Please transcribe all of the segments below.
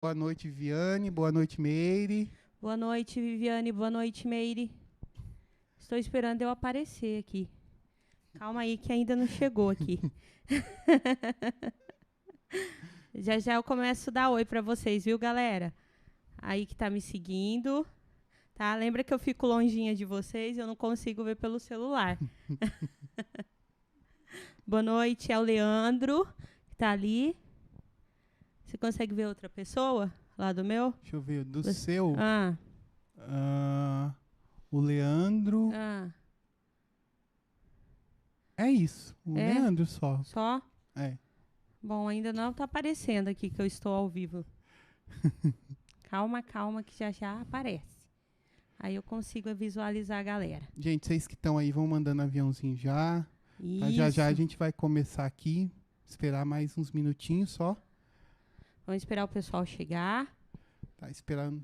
Boa noite, Viviane. Boa noite, Meire. Boa noite, Viviane. Boa noite, Meire. Estou esperando eu aparecer aqui. Calma aí que ainda não chegou aqui. Já já eu começo a dar oi para vocês, viu, galera? Aí que tá me seguindo, tá? Lembra que eu fico longinha de vocês, eu não consigo ver pelo celular. Boa noite, é o Leandro, que tá ali. Você consegue ver outra pessoa lá do meu? Deixa eu ver. Do Você- seu, Ah, o Leandro. ah, É isso. O é? Leandro só. Só? É. Bom, ainda não tá aparecendo aqui que eu estou ao vivo. Calma, calma, que já já aparece. Aí eu consigo visualizar a galera. Gente, vocês que estão aí vão mandando aviãozinho já. Tá? Já já a Isso. gente vai começar aqui. Esperar mais uns minutinhos só. Vamos esperar o pessoal chegar. Tá esperando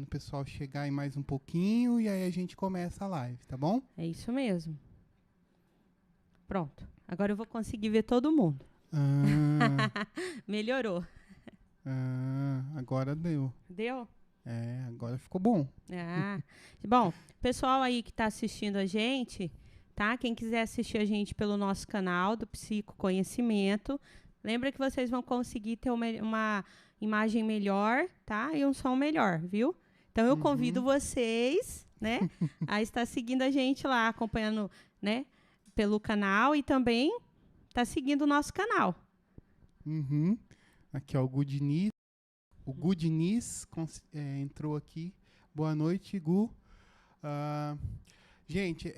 o pessoal chegar aí mais um pouquinho. E aí a gente começa a live, tá bom? É isso mesmo. Pronto. Agora eu vou conseguir ver todo mundo. Ah, Melhorou. agora deu. Deu? Agora ficou bom. Ah. Bom, pessoal aí que está assistindo a gente, tá? Quem quiser assistir a gente pelo nosso canal do Psicoconhecimento, lembra que vocês vão conseguir ter uma imagem melhor, tá? E um som melhor, viu? Então eu convido vocês, né, a estar seguindo a gente lá, acompanhando, né, pelo canal e também tá seguindo o nosso canal. Uhum. Aqui, ó, o Gudiniz. O Gudiniz entrou aqui. Boa noite, Gu. Ah, gente,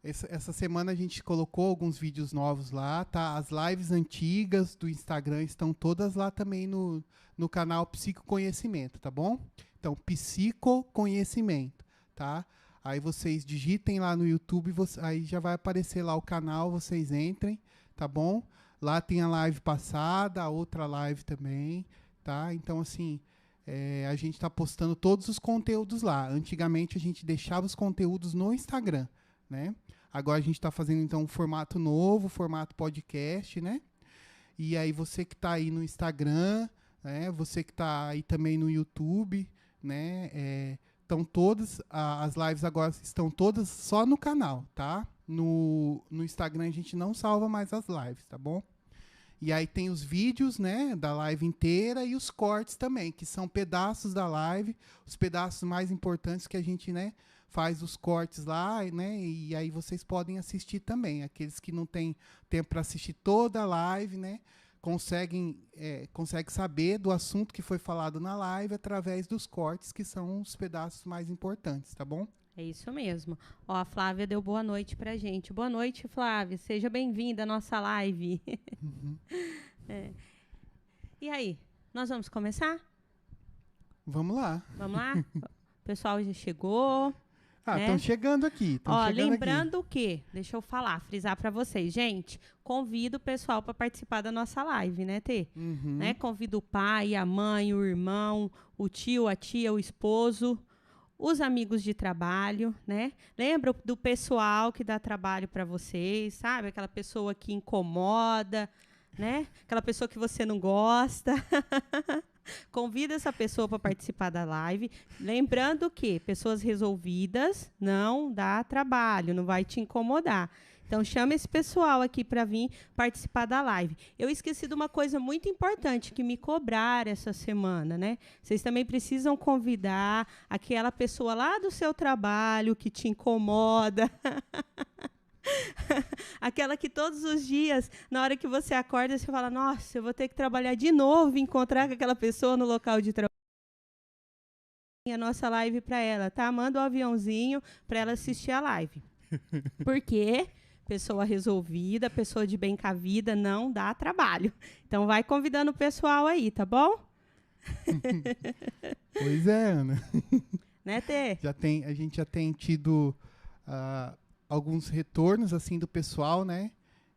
essa semana a gente colocou alguns vídeos novos lá, tá? As lives antigas do Instagram estão todas lá também no canal Psicoconhecimento, tá bom? Então, Psicoconhecimento, tá? Aí vocês digitem lá no YouTube, aí já vai aparecer lá o canal, vocês entrem, tá bom? Lá tem a live passada, a outra live também, tá? Então, assim, a gente está postando todos os conteúdos lá. Antigamente, a gente deixava os conteúdos no Instagram, né? Agora a gente está fazendo, então, um formato novo, formato podcast, né? E aí você que está aí no Instagram, né? Você que está aí também no YouTube, né? Estão todas, as lives agora estão todas só no canal, tá? No Instagram a gente não salva mais as lives, tá bom? E aí tem os vídeos, né, da live inteira e os cortes também, que são pedaços da live, os pedaços mais importantes que a gente, né, faz os cortes lá, né, e aí vocês podem assistir também. Aqueles que não têm tempo para assistir toda a live, né, conseguem saber do assunto que foi falado na live através dos cortes, que são os pedaços mais importantes, tá bom? É isso mesmo. Ó, a Flávia deu boa noite pra gente. Boa noite, Flávia. Seja bem-vinda à nossa live. E aí, nós vamos começar? Vamos lá. Vamos lá? O pessoal já chegou. Ah, né? estão chegando aqui. Ó, lembrando que, deixa eu falar, frisar pra vocês, gente, convido o pessoal para participar da nossa live, né, Tê? Né? Convido o pai, a mãe, o irmão, o tio, a tia, o esposo, os amigos de trabalho, né? Lembra do pessoal que dá trabalho para vocês, sabe? Aquela pessoa que incomoda, né? Aquela pessoa que você não gosta. Convida essa pessoa para participar da live. Lembrando que pessoas resolvidas não dá trabalho, não vai te incomodar. Então, chama esse pessoal aqui para vir participar da live. Eu esqueci de uma coisa muito importante que me cobraram essa semana, né? Vocês também precisam convidar aquela pessoa lá do seu trabalho que te incomoda. Aquela que todos os dias, na hora que você acorda, você fala, nossa, eu vou ter que trabalhar de novo, encontrar com aquela pessoa no local de trabalho. A nossa live para ela, tá? Manda um aviãozinho para ela assistir a live. Por quê? Pessoa resolvida, pessoa de bem com a vida, não dá trabalho. Então, vai convidando o pessoal aí, tá bom? Pois é, Ana. Né, Tê? A gente já tem tido alguns retornos, assim, do pessoal, né?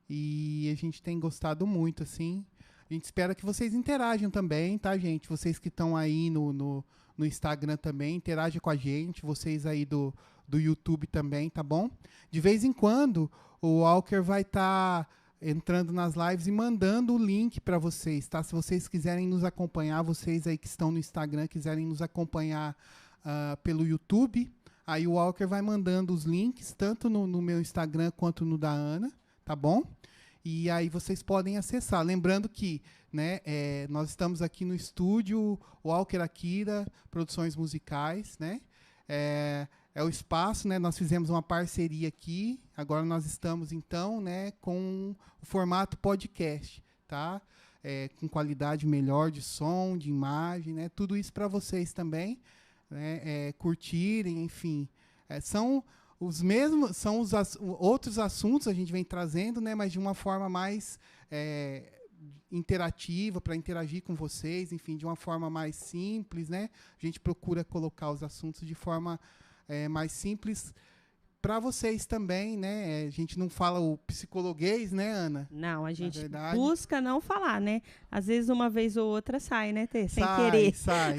E a gente tem gostado muito, assim. A gente espera que vocês interajam também, tá, gente? Vocês que estão aí no Instagram também, interajam com a gente. Vocês aí do YouTube também, tá bom? De vez em quando, o Walker vai estar entrando nas lives e mandando o link para vocês, tá? Se vocês quiserem nos acompanhar, vocês aí que estão no Instagram, quiserem nos acompanhar pelo YouTube, aí o Walker vai mandando os links, tanto no meu Instagram quanto no da Ana, tá bom? E aí vocês podem acessar. Lembrando que, né, nós estamos aqui no estúdio Walker Akira, Produções Musicais, né? É o espaço, né? Nós fizemos uma parceria aqui. Agora nós estamos, então, né, com o formato podcast, tá? Com qualidade melhor de som, de imagem, né? Tudo isso para vocês também, né, curtirem, enfim. São os mesmos, são os outros assuntos a gente vem trazendo, né, mas de uma forma mais interativa, para interagir com vocês, enfim, de uma forma mais simples, né? A gente procura colocar os assuntos de forma mais simples para vocês também, né? A gente não fala o psicologuês, né, Ana? Não, a gente busca não falar, né? Às vezes uma vez ou outra sai, né, Tê? Sem querer. Sai.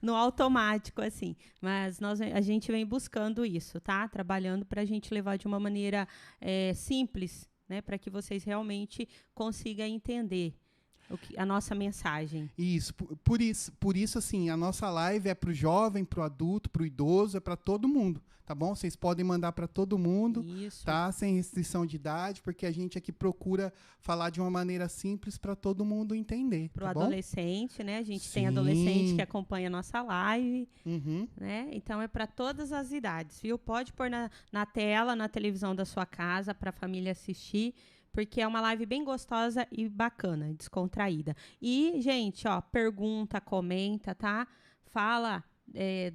No automático, assim. Mas a gente vem buscando isso, tá? Trabalhando para a gente levar de uma maneira simples, né? Para que vocês realmente consigam entender a nossa mensagem. Isso, por isso, assim, a nossa live é para o jovem, para o adulto, para o idoso, é para todo mundo, tá bom? Vocês podem mandar para todo mundo, isso, tá? Sem restrição de idade, porque a gente aqui procura falar de uma maneira simples para todo mundo entender, Para o tá bom? adolescente, né? A gente Sim. tem adolescente que acompanha a nossa live, Uhum. né? Então é para todas as idades, viu? Pode pôr na tela, na televisão da sua casa, para a família assistir, porque é uma live bem gostosa e bacana, descontraída. E, gente, ó, pergunta, comenta, tá? Fala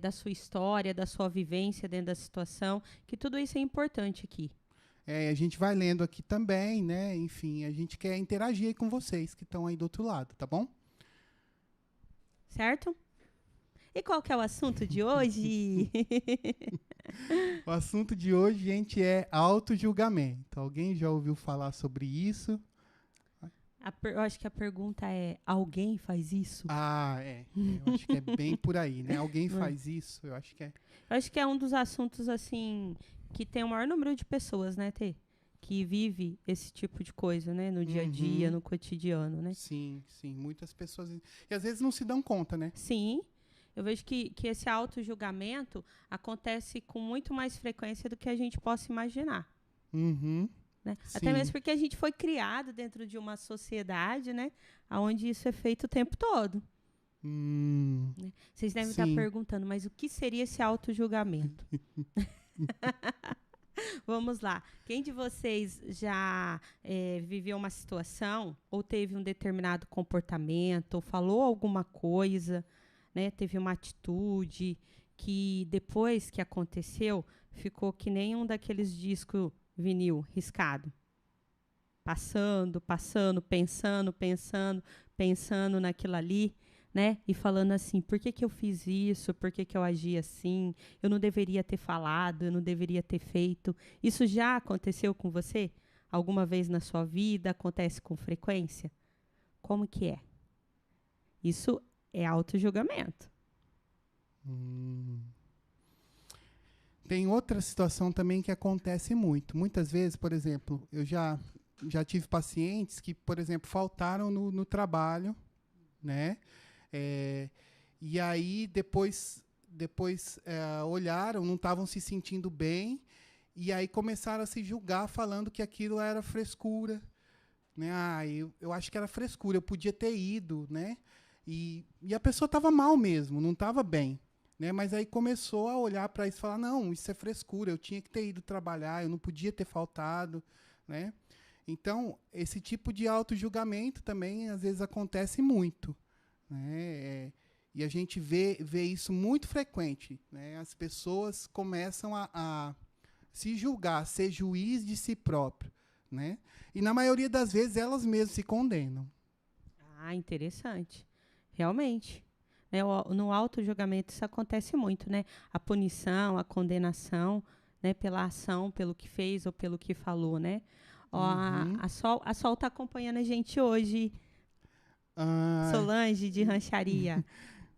da sua história, da sua vivência dentro da situação, que tudo isso é importante aqui. A gente vai lendo aqui também, né? Enfim, a gente quer interagir aí com vocês que estão aí do outro lado, tá bom? Certo? E qual que é o assunto de hoje? O assunto de hoje, gente, é autojulgamento. Alguém já ouviu falar sobre isso? Eu acho que a pergunta é: alguém faz isso? Eu acho que é bem por aí, né? Alguém faz isso? Eu acho que é. Eu acho que é um dos assuntos, assim, que tem o maior número de pessoas, né, Tê? Que vive esse tipo de coisa, né? No dia a dia, no cotidiano, né? Sim. Muitas pessoas... E às vezes não se dão conta, né? Sim. Eu vejo que esse auto-julgamento acontece com muito mais frequência do que a gente possa imaginar. Uhum. Né? Até mesmo porque a gente foi criado dentro de uma sociedade, né, onde isso é feito o tempo todo. Né? Vocês devem estar perguntando, mas o que seria esse auto-julgamento? Vamos lá. Quem de vocês já viveu uma situação ou teve um determinado comportamento ou falou alguma coisa, né, teve uma atitude que depois que aconteceu ficou que nem um daqueles discos vinil riscado? Passando, pensando naquilo ali, né? E falando assim, por que eu fiz isso? Por que eu agi assim? Eu não deveria ter falado, eu não deveria ter feito. Isso já aconteceu com você? Alguma vez na sua vida? Acontece com frequência? Como que é? Isso é autojulgamento. Tem outra situação também que acontece muito. Muitas vezes, por exemplo, eu já tive pacientes que, por exemplo, faltaram no trabalho, né? E aí depois olharam, não estavam se sentindo bem, e aí começaram a se julgar falando que aquilo era frescura, né? Eu acho que era frescura, eu podia ter ido, né? E a pessoa estava mal mesmo, não estava bem, né? Mas aí começou a olhar para isso e falar, não, isso é frescura, eu tinha que ter ido trabalhar, eu não podia ter faltado, né? Então, esse tipo de autojulgamento também, às vezes, acontece muito, né? E a gente vê isso muito frequente, né? As pessoas começam a se julgar, a ser juiz de si próprio, né? E, na maioria das vezes, elas mesmas se condenam. Interessante. Realmente. No autojulgamento isso acontece muito, né? A punição, a condenação, né? Pela ação, pelo que fez ou pelo que falou, né? A Sol está acompanhando a gente hoje. Solange, de Rancharia.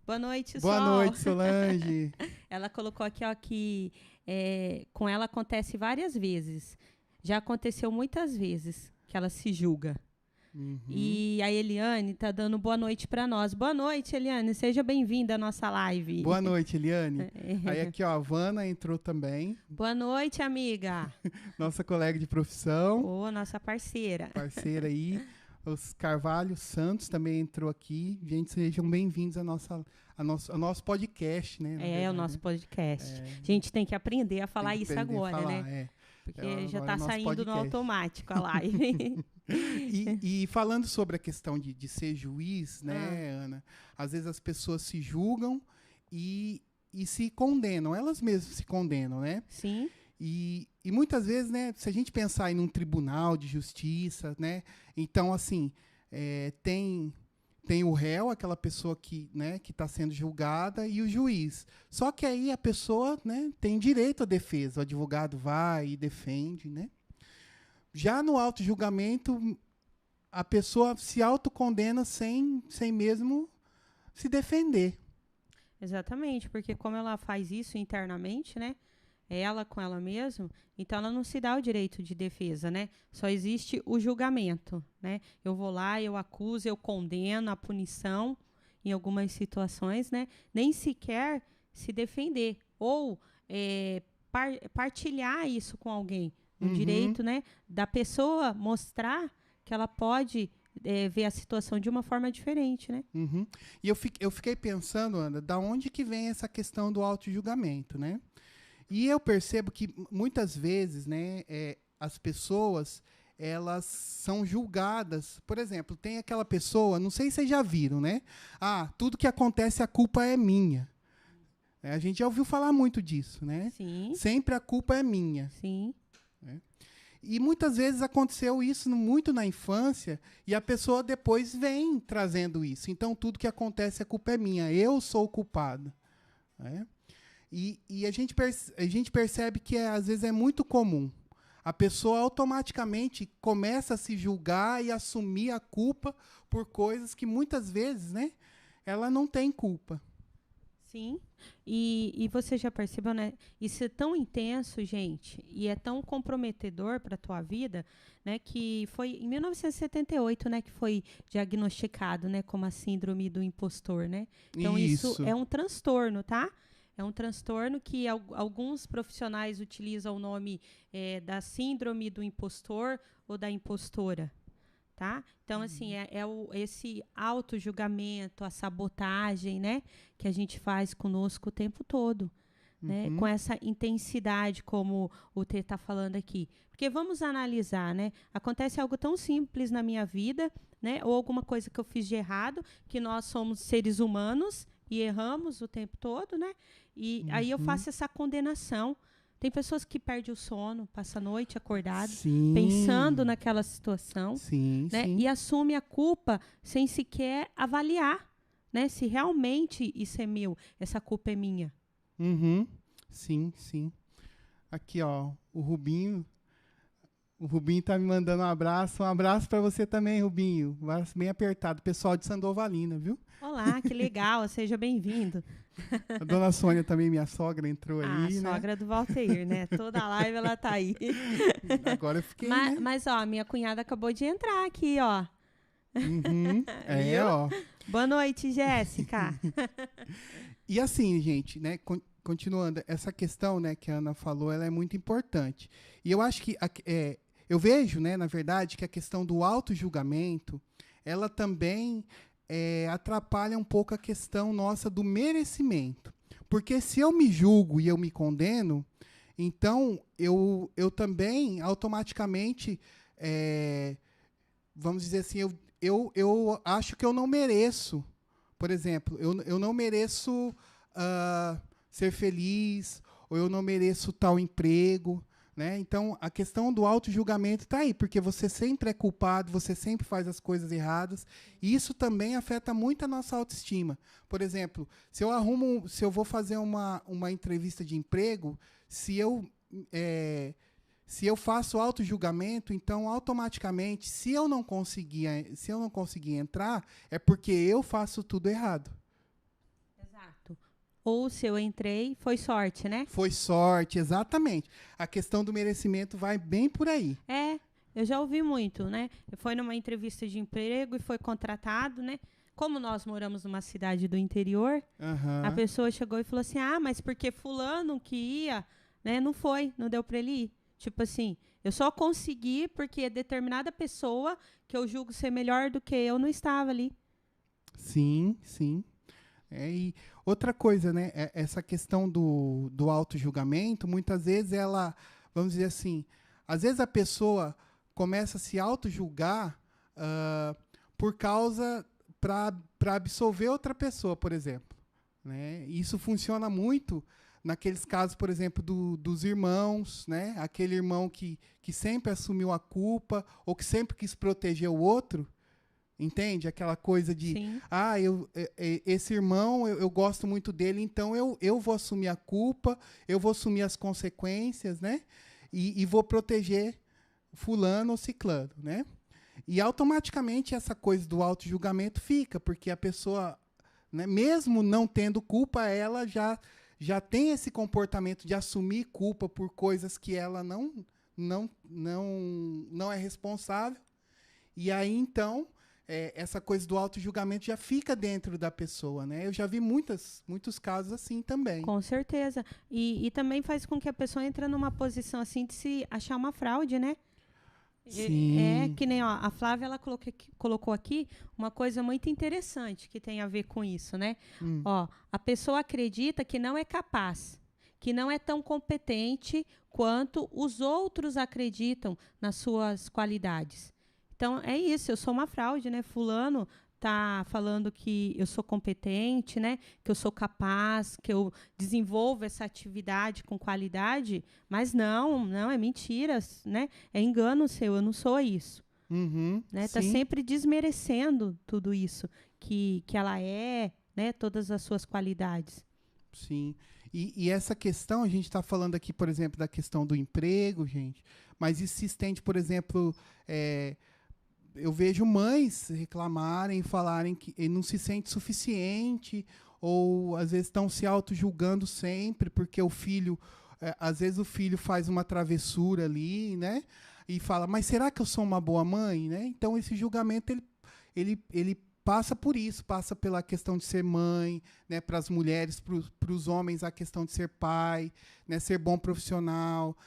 Boa noite, Sol. Boa noite, Solange. Ela colocou aqui, ó, que com ela acontece várias vezes. Já aconteceu muitas vezes. que ela se julga. E a Eliane tá dando boa noite para nós. Boa noite, Eliane. Seja bem-vinda à nossa live. Boa noite, Eliane. Aí aqui, ó, a Vana entrou também. Boa noite, amiga. Nossa colega de profissão. Nossa parceira. Parceira aí. Os Carvalho Santos também entrou aqui. Gente, sejam bem-vindos ao nosso podcast, né? O nosso podcast. A gente tem que aprender a falar isso agora, né? Porque já está saindo podcast. No automático a live. E falando sobre a questão de ser juiz, né, Ana? Às vezes as pessoas se julgam e se condenam. Elas mesmas se condenam, né? Sim. E muitas vezes, né, se a gente pensar em um tribunal de justiça, né? Então, assim, tem o réu, aquela pessoa que está sendo julgada, e o juiz. Só que aí a pessoa, né, tem direito à defesa. O advogado vai e defende, né? Já no auto-julgamento, a pessoa se autocondena sem mesmo se defender. Exatamente, porque como ela faz isso internamente, né? Ela com ela mesma, então ela não se dá o direito de defesa, né? Só existe o julgamento, né? Eu vou lá, eu acuso, eu condeno a punição em algumas situações, né? Nem sequer se defender ou partilhar isso com alguém. O direito, né, da pessoa mostrar que ela pode ver a situação de uma forma diferente, né? E eu fiquei pensando, Ana, da onde que vem essa questão do auto-julgamento, né? E eu percebo que muitas vezes, né, as pessoas, elas são julgadas. Por exemplo, tem aquela pessoa, não sei se vocês já viram, né? Tudo que acontece, a culpa é minha. A gente já ouviu falar muito disso, né? Sim. Sempre a culpa é minha. Sim. E muitas vezes aconteceu isso muito na infância e a pessoa depois vem trazendo isso. Então, tudo que acontece, a culpa é minha. Eu sou o culpado. Né? E a gente percebe que às vezes é muito comum. A pessoa automaticamente começa a se julgar e assumir a culpa por coisas que muitas vezes, né, ela não tem culpa. Sim, e você já percebeu, né? Isso é tão intenso, gente, e é tão comprometedor para a tua vida, né? Que foi em 1978, né, que foi diagnosticado, né, como a síndrome do impostor, né? Então isso é um transtorno, tá? É um transtorno que alguns profissionais utilizam o nome da síndrome do impostor ou da impostora. Tá? Então, assim, esse auto-julgamento, a sabotagem, né, que a gente faz conosco o tempo todo, né, com essa intensidade, como o T está falando aqui. Porque vamos analisar, né? Acontece algo tão simples na minha vida, né, ou alguma coisa que eu fiz de errado, que nós somos seres humanos e erramos o tempo todo, né? E aí eu faço essa condenação. Tem pessoas que perdem o sono, passam a noite acordado, pensando naquela situação, né? E assume a culpa sem sequer avaliar, né? Se realmente isso é meu, essa culpa é minha. Sim. Aqui, ó, o Rubinho tá me mandando um abraço. Um abraço para você também, Rubinho. Um abraço bem apertado. Pessoal de Sandovalina, viu? Olá, que legal. Seja bem-vindo. A dona Sônia também, minha sogra, entrou aí, né? A sogra do Valteir, né? Toda a live ela tá aí. Agora eu fiquei, mas, ó, minha cunhada acabou de entrar aqui, ó. Ó. Boa noite, Jéssica. E assim, gente, né? Continuando, essa questão, né, que a Ana falou, ela é muito importante. E eu acho que eu vejo, né, na verdade, que a questão do auto-julgamento, ela também atrapalha um pouco a questão nossa do merecimento. Porque se eu me julgo e eu me condeno, então eu também automaticamente, vamos dizer assim, eu acho que eu não mereço. Por exemplo, eu não mereço ser feliz, ou eu não mereço tal emprego. Né? Então, a questão do auto-julgamento está aí, porque você sempre é culpado, você sempre faz as coisas erradas, e isso também afeta muito a nossa autoestima. Por exemplo, se eu vou fazer uma entrevista de emprego, se eu faço auto-julgamento, então, automaticamente, se eu não conseguir entrar, é porque eu faço tudo errado. Ou se eu entrei, foi sorte, né? Foi sorte, exatamente. A questão do merecimento vai bem por aí. Eu já ouvi muito, né? Foi numa entrevista de emprego e foi contratado, né? Como nós moramos numa cidade do interior, a pessoa chegou e falou assim, mas porque fulano que ia, né? Não foi, não deu para ele ir. Tipo assim, eu só consegui porque determinada pessoa que eu julgo ser melhor do que eu não estava ali. Sim, sim. E outra coisa, né? Essa questão do auto-julgamento, muitas vezes ela, vamos dizer assim, às vezes a pessoa começa a se auto-julgar por causa para absolver outra pessoa, por exemplo. Né? Isso funciona muito naqueles casos, por exemplo, dos irmãos, né? Aquele irmão que sempre assumiu a culpa ou que sempre quis proteger o outro. Entende? Aquela coisa de, Sim. Esse irmão, eu gosto muito dele, então eu vou assumir a culpa, eu vou assumir as consequências, né? E vou proteger fulano ou ciclano, né? E automaticamente essa coisa do auto-julgamento fica, porque a pessoa, né, mesmo não tendo culpa, ela já tem esse comportamento de assumir culpa por coisas que ela não é responsável. E aí, então, essa coisa do auto-julgamento já fica dentro da pessoa, né? Eu já vi muitos casos assim também. Com certeza. E também faz com que a pessoa entre numa posição assim de se achar uma fraude, né? Sim. Que nem a Flávia, ela colocou aqui uma coisa muito interessante que tem a ver com isso, né? A pessoa acredita que não é capaz, que não é tão competente quanto os outros acreditam nas suas qualidades. Então, é isso, eu sou uma fraude, né? Fulano tá falando que eu sou competente, né? Que eu sou capaz, que eu desenvolvo essa atividade com qualidade, mas não, é mentira, né? É engano seu, eu não sou isso. Né? Tá sempre desmerecendo tudo isso que ela é, né? Todas as suas qualidades. Sim. E essa questão, a gente está falando aqui, por exemplo, da questão do emprego, gente, mas isso se estende, por exemplo, eu vejo mães reclamarem, falarem que ele não se sente suficiente, ou às vezes estão se auto-julgando sempre, porque o filho, às vezes o filho faz uma travessura ali, né? E fala, mas será que eu sou uma boa mãe? Né? Então esse julgamento, ele passa por isso, passa pela questão de ser mãe, né? Para as mulheres, para os homens, a questão de ser pai, né? Ser bom profissional,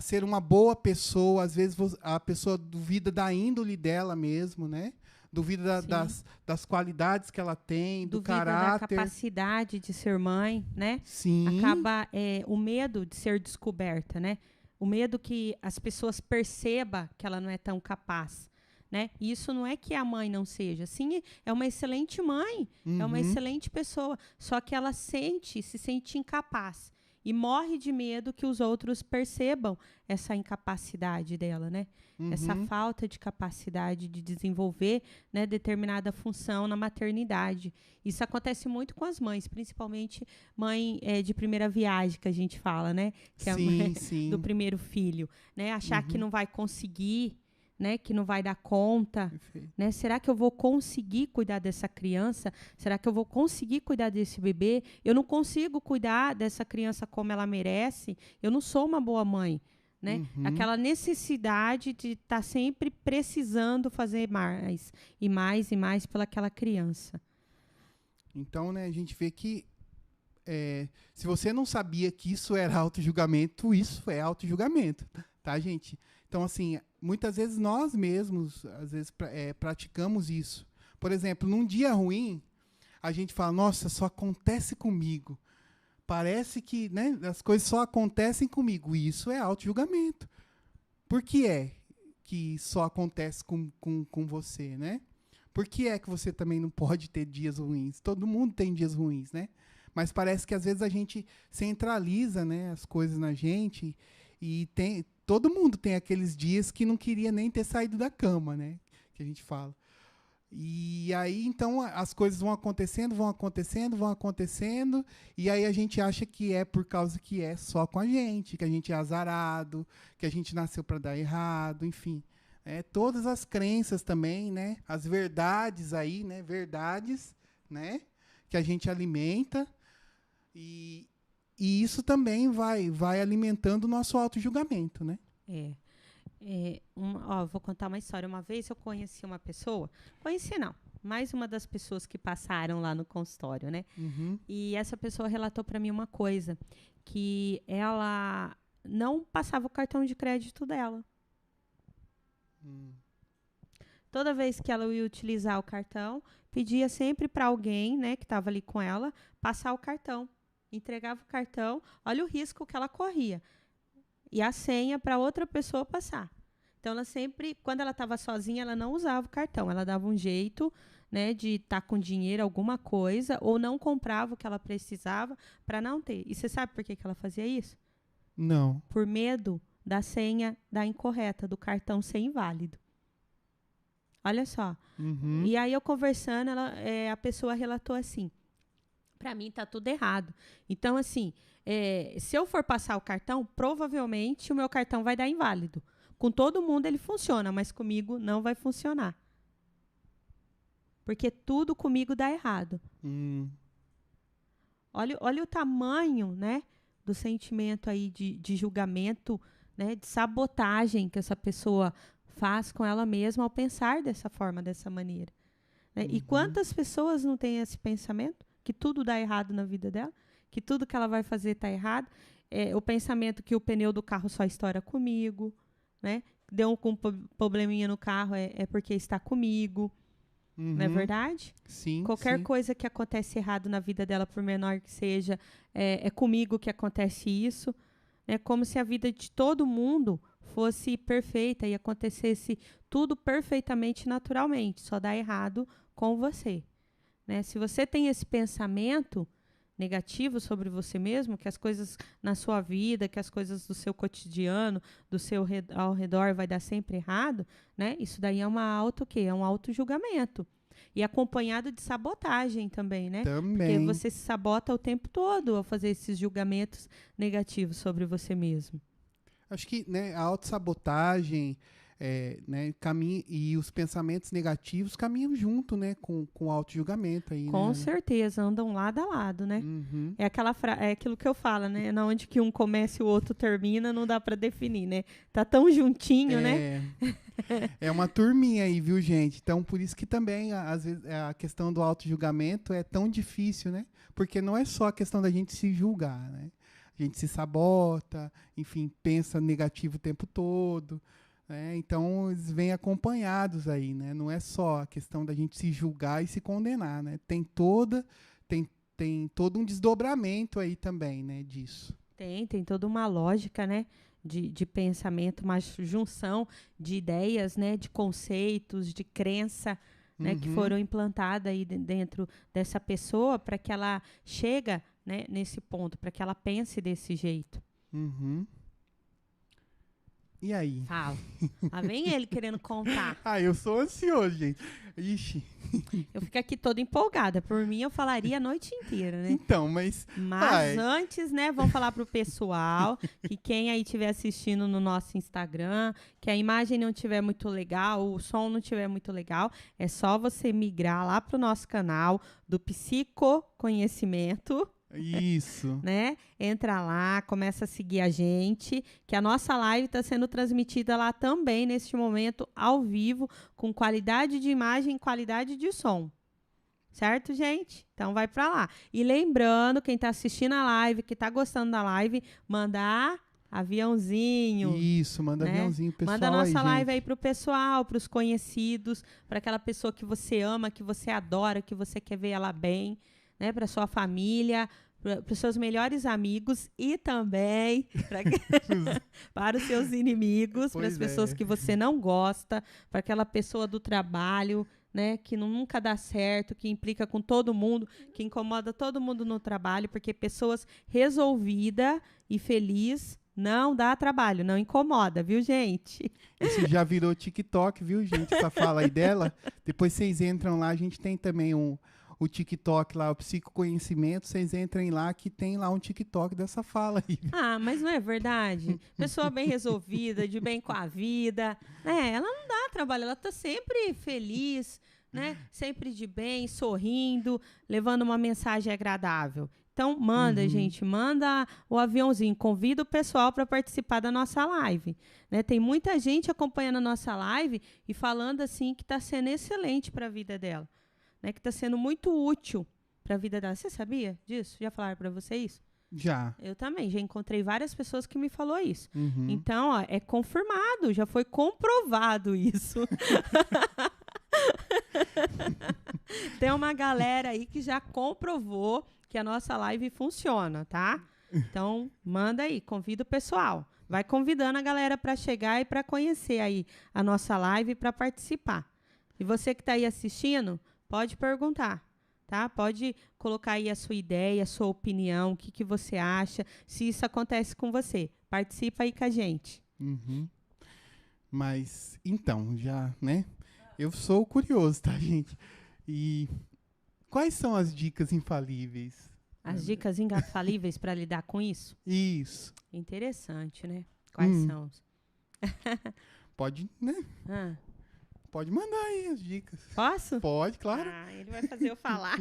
ser uma boa pessoa. Às vezes a pessoa duvida da índole dela mesmo, né? Duvida das qualidades que ela tem, do caráter. Duvida da capacidade de ser mãe, né? Sim. Acaba o medo de ser descoberta, né? O medo que as pessoas percebam que ela não é tão capaz. Né? E isso não é que a mãe não seja. Sim, é uma excelente mãe, é uma excelente pessoa. Só que ela se sente incapaz. E morre de medo que os outros percebam essa incapacidade dela, né? Essa falta de capacidade de desenvolver, né, determinada função na maternidade. Isso acontece muito com as mães, principalmente mãe de primeira viagem, que a gente fala, né? Que é a mãe do primeiro filho. Né? Achar que não vai conseguir, né, que não vai dar conta, né? Será que eu vou conseguir cuidar dessa criança? Será que eu vou conseguir cuidar desse bebê? Eu não consigo cuidar dessa criança como ela merece. Eu não sou uma boa mãe, né? Aquela necessidade de estar sempre precisando fazer mais e mais e mais pelaquela criança. Então, né, a gente vê que se você não sabia que isso era auto-julgamento, isso é auto-julgamento, tá, gente? Então, assim, muitas vezes nós mesmos, às vezes, praticamos isso. Por exemplo, num dia ruim, a gente fala, nossa, só acontece comigo. Parece que, né, as coisas só acontecem comigo. E isso é auto-julgamento. Por que é que só acontece com você, né? Por que é que você também não pode ter dias ruins? Todo mundo tem dias ruins, né? Mas parece que, às vezes, a gente centraliza, né, as coisas na gente e todo mundo tem aqueles dias que não queria nem ter saído da cama, né? Que a gente fala. E aí, então, as coisas vão acontecendo, e aí a gente acha que é por causa que é só com a gente, que a gente é azarado, que a gente nasceu para dar errado, enfim. Todas as crenças também, né? As verdades aí, né? Verdades, né? Que a gente alimenta. E isso também vai alimentando o nosso auto-julgamento, né? Vou contar uma história. Uma vez eu conheci uma pessoa, mais uma das pessoas que passaram lá no consultório, né? Uhum. E essa pessoa relatou para mim uma coisa, que ela não passava o cartão de crédito dela. Toda vez que ela ia utilizar o cartão, pedia sempre para alguém, né, que estava ali com ela, passar o cartão. Entregava o cartão, olha o risco que ela corria. E a senha para outra pessoa passar. Então, ela sempre, quando ela estava sozinha, ela não usava o cartão. Ela dava um jeito, né, de estar com dinheiro, alguma coisa, ou não comprava o que ela precisava para não ter. E você sabe por que ela fazia isso? Não. Por medo da senha dar incorreta, do cartão ser inválido. Olha só. Uhum. E aí, eu conversando, a pessoa relatou assim, para mim tá tudo errado. Então, assim, se eu for passar o cartão, provavelmente o meu cartão vai dar inválido. Com todo mundo ele funciona, mas comigo não vai funcionar. Porque tudo comigo dá errado. Olha o tamanho, né, do sentimento aí de julgamento, né, de sabotagem que essa pessoa faz com ela mesma ao pensar dessa forma, dessa maneira. Né? E quantas pessoas não têm esse pensamento? Que tudo dá errado na vida dela? Que tudo que ela vai fazer está errado? O pensamento que o pneu do carro só estoura comigo, né? Deu um probleminha no carro é porque está comigo. Não é verdade? Sim. Qualquer coisa que acontece errado na vida dela, por menor que seja, é comigo que acontece isso. É como se a vida de todo mundo fosse perfeita e acontecesse tudo perfeitamente naturalmente. Só dá errado com você. Né? Se você tem esse pensamento negativo sobre você mesmo, que as coisas na sua vida, que as coisas do seu cotidiano, ao redor vai dar sempre errado, né? Isso daí é um auto-julgamento. E acompanhado de sabotagem também, né? Também. Porque você se sabota o tempo todo ao fazer esses julgamentos negativos sobre você mesmo. Acho que, né, a autossabotagem, né, e os pensamentos negativos caminham junto, né, com o auto-julgamento aí, Com né? certeza, andam lado a lado, né? Uhum. É aquilo que eu falo, né? Na onde que um começa e o outro termina, não dá para definir, né? Tá tão juntinho, né? É uma turminha aí, viu, gente? Então, por isso que também, às vezes, a questão do auto-julgamento é tão difícil, né? Porque não é só a questão da gente se julgar, né? A gente se sabota, enfim, pensa negativo o tempo todo, né? Então, eles vêm acompanhados aí, né? Não é só a questão da gente se julgar e se condenar, né? Tem todo um desdobramento aí também, né, disso. Tem toda uma lógica, né, de pensamento, uma junção de ideias, né, de conceitos, de crença, né, que foram implantadas aí dentro dessa pessoa para que ela chegue, né, nesse ponto, para que ela pense desse jeito. E aí? Fala. Lá vem ele querendo contar. Eu sou ansioso, gente. Ixi. Eu fico aqui toda empolgada. Por mim, eu falaria a noite inteira, né? Então, mas antes, né, vamos falar pro pessoal que quem aí estiver assistindo no nosso Instagram, que a imagem não estiver muito legal, o som não estiver muito legal, é só você migrar lá pro nosso canal do Psicoconhecimento. Isso. Né? Entra lá, começa a seguir a gente, que a nossa live está sendo transmitida lá também, neste momento, ao vivo, com qualidade de imagem e qualidade de som. Certo, gente? Então, vai para lá. E lembrando, quem está assistindo a live, que está gostando da live, mandar aviãozinho. Isso, manda aviãozinho, pessoal. Manda a nossa aí, live aí pro pessoal, pros conhecidos, para aquela pessoa que você ama, que você adora, que você quer ver ela bem. Né, para sua família, para os seus melhores amigos e também para os seus inimigos, para as pessoas que você não gosta, para aquela pessoa do trabalho, né, que nunca dá certo, que implica com todo mundo, que incomoda todo mundo no trabalho, porque pessoas resolvidas e felizes não dá trabalho, não incomoda, viu, gente? Isso já virou TikTok, viu, gente? Essa fala aí dela. Depois vocês entram lá, a gente tem também o TikTok lá, o Psicoconhecimento, vocês entrem lá que tem lá um TikTok dessa fala aí. Mas não é verdade? Pessoa bem resolvida, de bem com a vida, né? Ela não dá trabalho, ela tá sempre feliz, né? Sempre de bem, sorrindo, levando uma mensagem agradável. Então, manda, gente, manda o aviãozinho, convida o pessoal para participar da nossa live, né? Tem muita gente acompanhando a nossa live e falando assim que está sendo excelente para a vida dela, né? Que está sendo muito útil para a vida dela. Você sabia disso? Já falaram para você isso? Já. Eu também, já encontrei várias pessoas que me falou isso. Então, ó, é confirmado, já foi comprovado isso. Tem uma galera aí que já comprovou que a nossa live funciona, tá? Então, manda aí, convida o pessoal. Vai convidando a galera para chegar e para conhecer aí a nossa live para participar. E você que está aí assistindo, pode perguntar, tá? Pode colocar aí a sua ideia, a sua opinião, o que você acha, se isso acontece com você. Participa aí com a gente. Mas, então, já, né? Eu sou curioso, tá, gente? E quais são as dicas infalíveis? As dicas infalíveis para lidar com isso? Isso. Interessante, né? Quais são? Pode, né? Pode mandar aí as dicas. Posso? Pode, claro. Ah, ele vai fazer eu falar.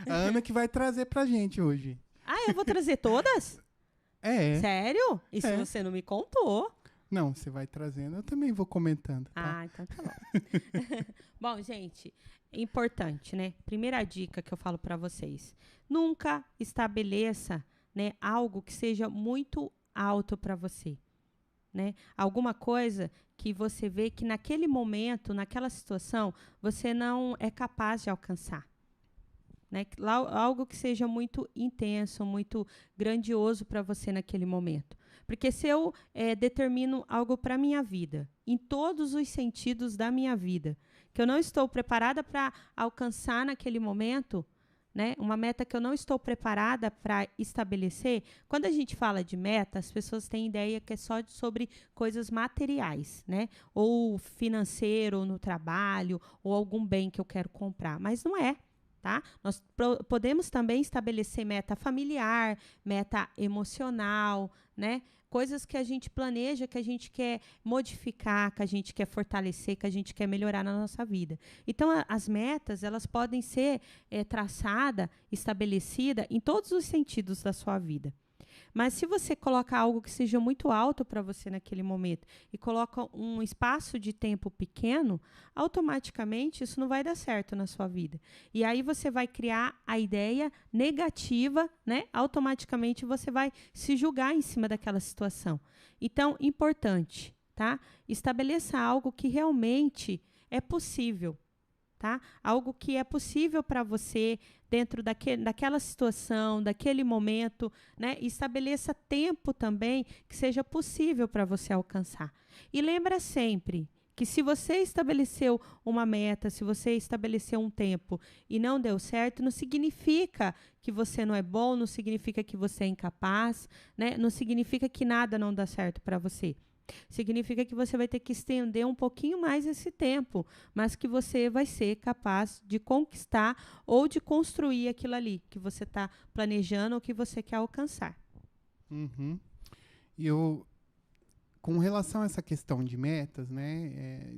A Ana que vai trazer pra gente hoje. Ah, eu vou trazer todas? Sério? E se você não me contou? Não, você vai trazendo, eu também vou comentando. Tá? Ah, então tá bom. Bom, gente, importante, né? Primeira dica que eu falo para vocês. Nunca estabeleça, né, algo que seja muito alto para você, né? Alguma coisa que você vê que naquele momento, naquela situação, você não é capaz de alcançar. Né? Algo que seja muito intenso, muito grandioso para você naquele momento. Porque se eu determino algo para a minha vida, em todos os sentidos da minha vida, que eu não estou preparada para alcançar naquele momento, né? Uma meta que eu não estou preparada para estabelecer, quando a gente fala de meta, as pessoas têm ideia que é só sobre coisas materiais, né? Ou financeiro, ou no trabalho, ou algum bem que eu quero comprar, mas não é. Tá? Nós podemos também estabelecer meta familiar, meta emocional, né? Coisas que a gente planeja, que a gente quer modificar, que a gente quer fortalecer, que a gente quer melhorar na nossa vida. Então, as metas, elas podem ser traçadas, estabelecidas em todos os sentidos da sua vida. Mas se você coloca algo que seja muito alto para você naquele momento e coloca um espaço de tempo pequeno, automaticamente isso não vai dar certo na sua vida. E aí você vai criar a ideia negativa, né? Automaticamente você vai se julgar em cima daquela situação. Então, importante, tá? Estabeleça algo que realmente é possível. Tá? Algo que é possível para você dentro daquela situação, daquele momento, né? Estabeleça tempo também que seja possível para você alcançar. E lembra sempre que se você estabeleceu uma meta, se você estabeleceu um tempo e não deu certo, não significa que você não é bom, não significa que você é incapaz, né? Não significa que nada não dá certo para você. Significa que você vai ter que estender um pouquinho mais esse tempo, mas que você vai ser capaz de conquistar ou de construir aquilo ali que você está planejando ou que você quer alcançar. Com relação a essa questão de metas, né,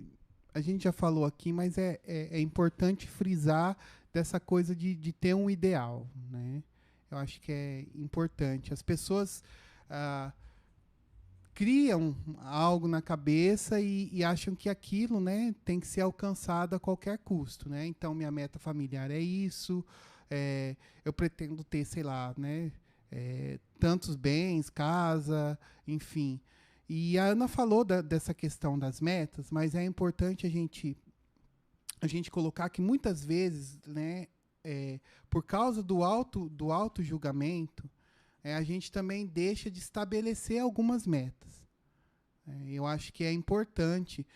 a gente já falou aqui, mas é importante frisar dessa coisa de ter um ideal, né? Eu acho que é importante. As pessoas criam algo na cabeça e acham que aquilo, né, tem que ser alcançado a qualquer custo, né? Então, minha meta familiar é isso, eu pretendo ter, sei lá, né, tantos bens, casa, enfim. E a Ana falou dessa questão das metas, mas é importante a gente colocar que muitas vezes, né, por causa do auto julgamento, a gente também deixa de estabelecer algumas metas. Eu acho que é importante.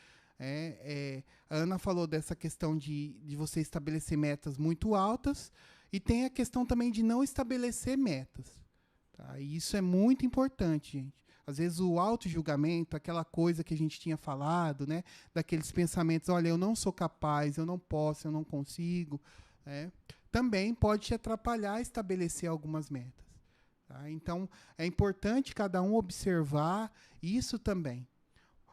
A Ana falou dessa questão de você estabelecer metas muito altas e tem a questão também de não estabelecer metas. Tá? E isso é muito importante, gente. Às vezes o auto-julgamento, aquela coisa que a gente tinha falado, né, daqueles pensamentos, olha, eu não sou capaz, eu não posso, eu não consigo, também pode te atrapalhar a estabelecer algumas metas. Tá? Então, é importante cada um observar isso também.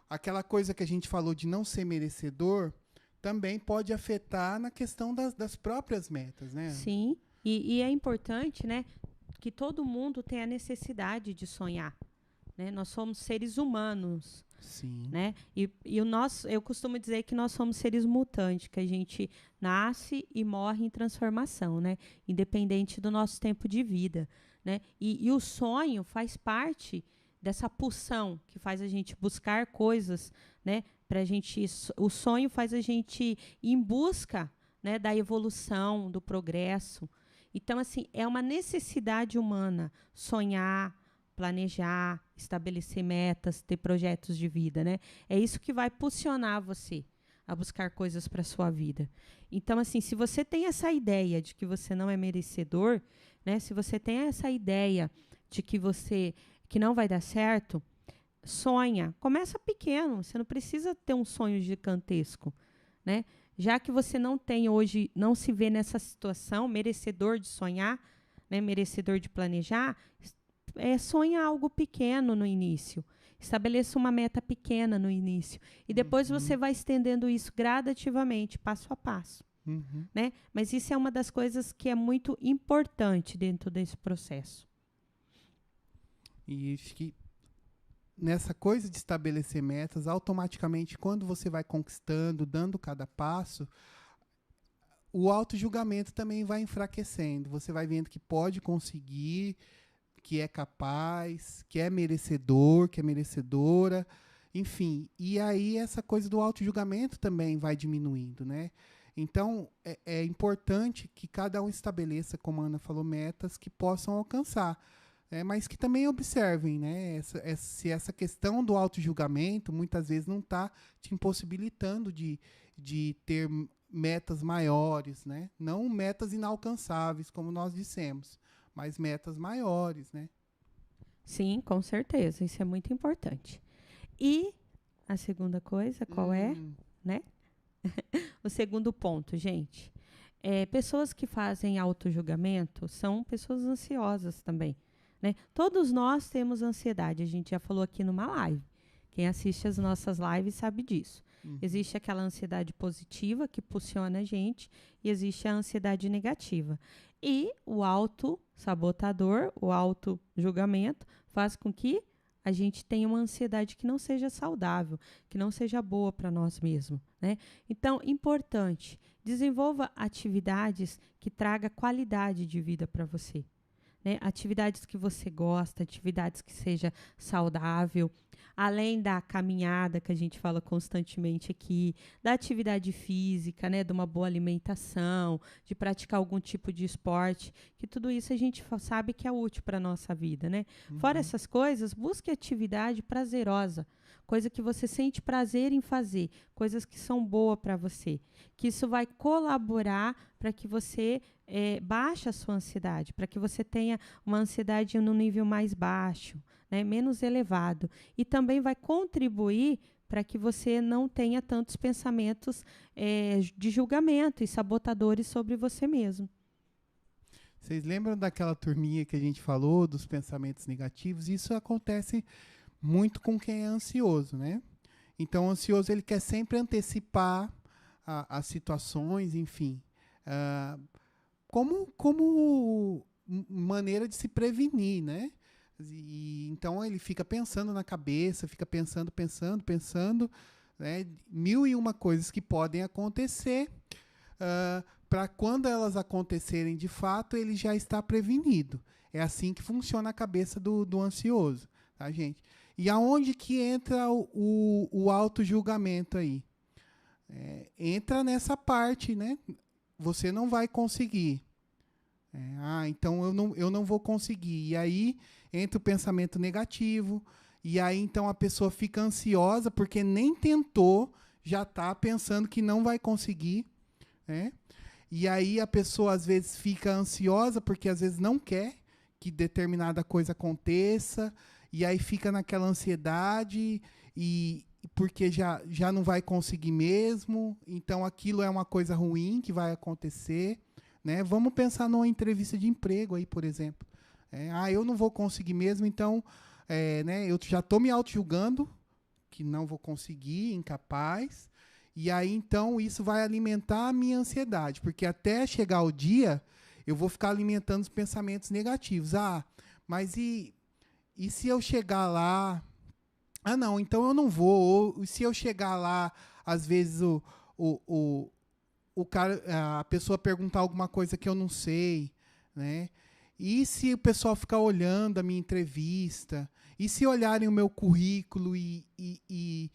Aquela coisa que a gente falou de não ser merecedor também pode afetar na questão das próprias metas, né? Sim, E é importante, né, que todo mundo tenha a necessidade de sonhar, né? Nós somos seres humanos. Sim. Né? Eu costumo dizer que nós somos seres mutantes, que a gente nasce e morre em transformação, né? Independente do nosso tempo de vida, né? E o sonho faz parte dessa pulsão que faz a gente buscar coisas, né? O sonho faz a gente ir em busca, né, da evolução, do progresso. Então, assim, é uma necessidade humana sonhar, planejar, estabelecer metas, ter projetos de vida, né? É isso que vai impulsionar você a buscar coisas para sua vida. Então, assim, se você tem essa ideia de que você não é merecedor, né? Se você tem essa ideia de que não vai dar certo, sonha, começa pequeno, você não precisa ter um sonho gigantesco, né? Já que você não tem hoje, não se vê nessa situação merecedor de sonhar, né, merecedor de planejar, sonha algo pequeno no início. Estabeleça uma meta pequena no início. E depois você vai estendendo isso gradativamente, passo a passo. Né? Mas isso é uma das coisas que é muito importante dentro desse processo. E acho que nessa coisa de estabelecer metas, automaticamente, quando você vai conquistando, dando cada passo, o auto-julgamento também vai enfraquecendo. Você vai vendo que pode conseguir, que é capaz, que é merecedor, que é merecedora, enfim. E aí essa coisa do auto-julgamento também vai diminuindo, né? Então, é importante que cada um estabeleça, como a Ana falou, metas que possam alcançar, mas que também observem, né? Se essa questão do auto-julgamento muitas vezes não está te impossibilitando de ter metas maiores, né? Não metas inalcançáveis, como nós dissemos, mas metas maiores, né? Sim, com certeza. Isso é muito importante. E a segunda coisa, qual é? Né? O segundo ponto, gente. Pessoas que fazem auto-julgamento são pessoas ansiosas também, né? Todos nós temos ansiedade. A gente já falou aqui numa live. Quem assiste as nossas lives sabe disso. Existe aquela ansiedade positiva que impulsiona a gente e existe a ansiedade negativa. E o auto-sabotador, o auto-julgamento, faz com que a gente tenha uma ansiedade que não seja saudável, que não seja boa para nós mesmos, né? Então, importante, desenvolva atividades que tragam qualidade de vida para você, né? Atividades que você gosta, atividades que seja saudável, além da caminhada que a gente fala constantemente aqui, da atividade física, né, de uma boa alimentação, de praticar algum tipo de esporte, que tudo isso a gente sabe que é útil para a nossa vida, né? Fora essas coisas, busque atividade prazerosa, coisa que você sente prazer em fazer, coisas que são boas para você, que isso vai colaborar para que você baixe a sua ansiedade, para que você tenha uma ansiedade no nível mais baixo, né, menos elevado. E também vai contribuir para que você não tenha tantos pensamentos de julgamento e sabotadores sobre você mesmo. Vocês lembram daquela turminha que a gente falou, dos pensamentos negativos? Isso acontece muito com quem é ansioso, né? Então, o ansioso, ele quer sempre antecipar as situações, enfim. Como maneira de se prevenir, né? E, então ele fica pensando na cabeça, fica pensando, né? 1001 coisas que podem acontecer, para quando elas acontecerem de fato, ele já está prevenido. É assim que funciona a cabeça do ansioso, tá, gente? E aonde que entra o auto-julgamento aí? Entra nessa parte, né? Você não vai conseguir. Então eu não vou conseguir. E aí entra o pensamento negativo. E aí então a pessoa fica ansiosa porque nem tentou, já está pensando que não vai conseguir, né? E aí a pessoa às vezes fica ansiosa porque às vezes não quer que determinada coisa aconteça. E aí fica naquela ansiedade e porque já não vai conseguir mesmo. Então aquilo é uma coisa ruim que vai acontecer. Né? Vamos pensar numa entrevista de emprego aí, por exemplo. Eu não vou conseguir mesmo, então né, eu já estou me auto-julgando que não vou conseguir, incapaz. E aí, então, isso vai alimentar a minha ansiedade, porque até chegar o dia, eu vou ficar alimentando os pensamentos negativos. Mas e se eu chegar lá... não, então eu não vou. Ou se eu chegar lá, às vezes o cara, a pessoa perguntar alguma coisa que eu não sei, né? E se o pessoal ficar olhando a minha entrevista? E se olharem o meu currículo e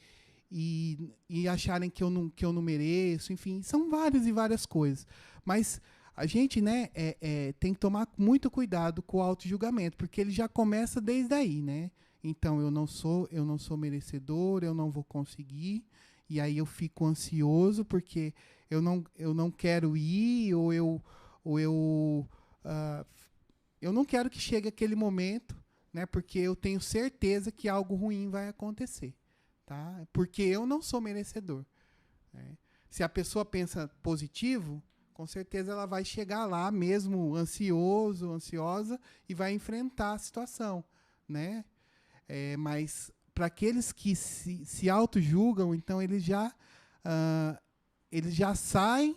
acharem que eu não mereço? Enfim, são várias e várias coisas. Mas a gente, né, tem que tomar muito cuidado com o auto-julgamento, porque ele já começa desde aí, né? Então, eu não sou merecedor, eu não vou conseguir, e aí eu fico ansioso porque eu não quero ir, ou eu não quero que chegue aquele momento, né? Porque eu tenho certeza que algo ruim vai acontecer, tá? Porque eu não sou merecedor, né? Se a pessoa pensa positivo, com certeza ela vai chegar lá mesmo ansiosa, e vai enfrentar a situação, né? Mas para aqueles que se auto-julgam, então eles já saem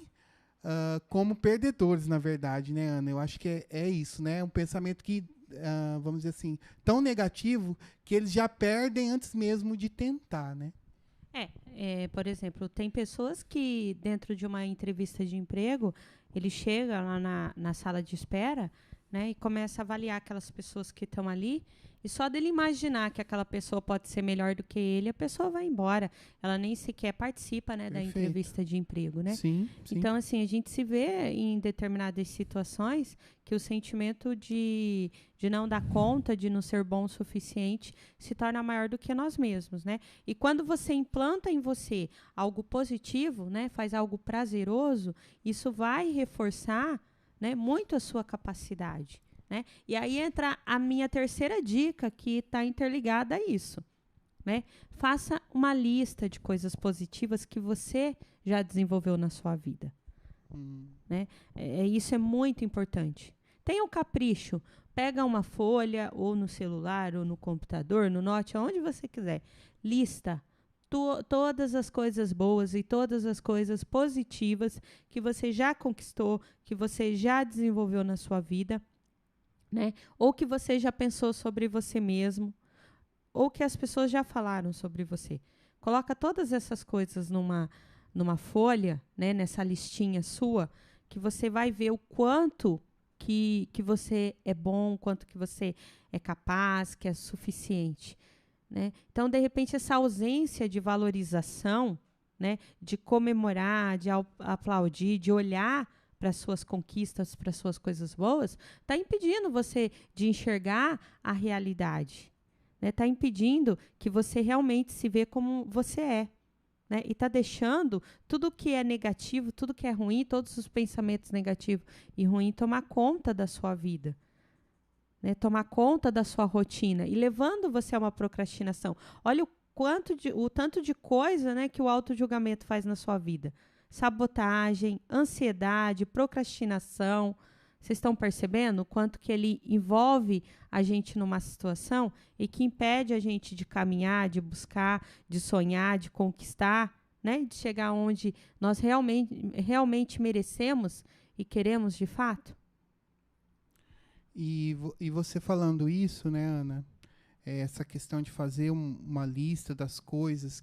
como perdedores, na verdade, né, Ana? Eu acho que é isso, né? Um pensamento que, vamos dizer assim, tão negativo que eles já perdem antes mesmo de tentar, né? Por exemplo, tem pessoas que dentro de uma entrevista de emprego, ele chega lá na sala de espera, né, e começa a avaliar aquelas pessoas que estão ali, e só dele imaginar que aquela pessoa pode ser melhor do que ele, a pessoa vai embora. Ela nem sequer participa, né, da entrevista de emprego, né? Sim. Então, assim, a gente se vê em determinadas situações que o sentimento de não dar conta, de não ser bom o suficiente, se torna maior do que nós mesmos, né? E quando você implanta em você algo positivo, né, faz algo prazeroso, isso vai reforçar, né, muito a sua capacidade, né? E aí entra a minha terceira dica, que está interligada a isso, né? Faça uma lista de coisas positivas que você já desenvolveu na sua vida, né? Isso é muito importante. Tenha um capricho, pega uma folha, ou no celular, ou no computador, no note, aonde você quiser, lista todas as coisas boas e todas as coisas positivas que você já conquistou, que você já desenvolveu na sua vida, né? Ou que você já pensou sobre você mesmo, ou que as pessoas já falaram sobre você. Coloca todas essas coisas numa folha, né? Nessa listinha sua, que você vai ver o quanto que você é bom, quanto que você é capaz, que é suficiente, né? Então, de repente, essa ausência de valorização, né, de comemorar, de aplaudir, de olhar para as suas conquistas, para as suas coisas boas, está impedindo você de enxergar a realidade. Está impedindo que você realmente se vê como você é. Né? E está deixando tudo que é negativo, tudo que é ruim, todos os pensamentos negativos e ruins tomar conta da sua vida. Né, tomar conta da sua rotina e levando você a uma procrastinação. Olha o tanto de coisa, né, que o auto-julgamento faz na sua vida. Sabotagem, ansiedade, procrastinação. Vocês estão percebendo o quanto que ele envolve a gente numa situação e que impede a gente de caminhar, de buscar, de sonhar, de conquistar, né, de chegar onde nós realmente merecemos e queremos de fato? E você falando isso, né, Ana? Essa questão de fazer uma lista das coisas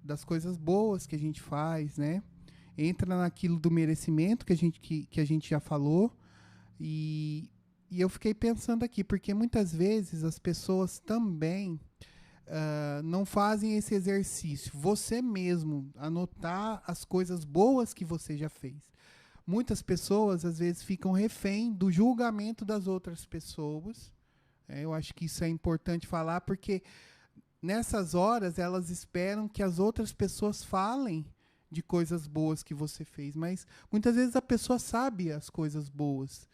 das coisas boas que a gente faz, né? Entra naquilo do merecimento que a gente já falou. E eu fiquei pensando aqui, porque muitas vezes as pessoas também não fazem esse exercício. Você mesmo anotar as coisas boas que você já fez. Muitas pessoas, às vezes, ficam refém do julgamento das outras pessoas. Eu acho que isso é importante falar, porque nessas horas elas esperam que as outras pessoas falem de coisas boas que você fez. Mas muitas vezes a pessoa sabe as coisas boas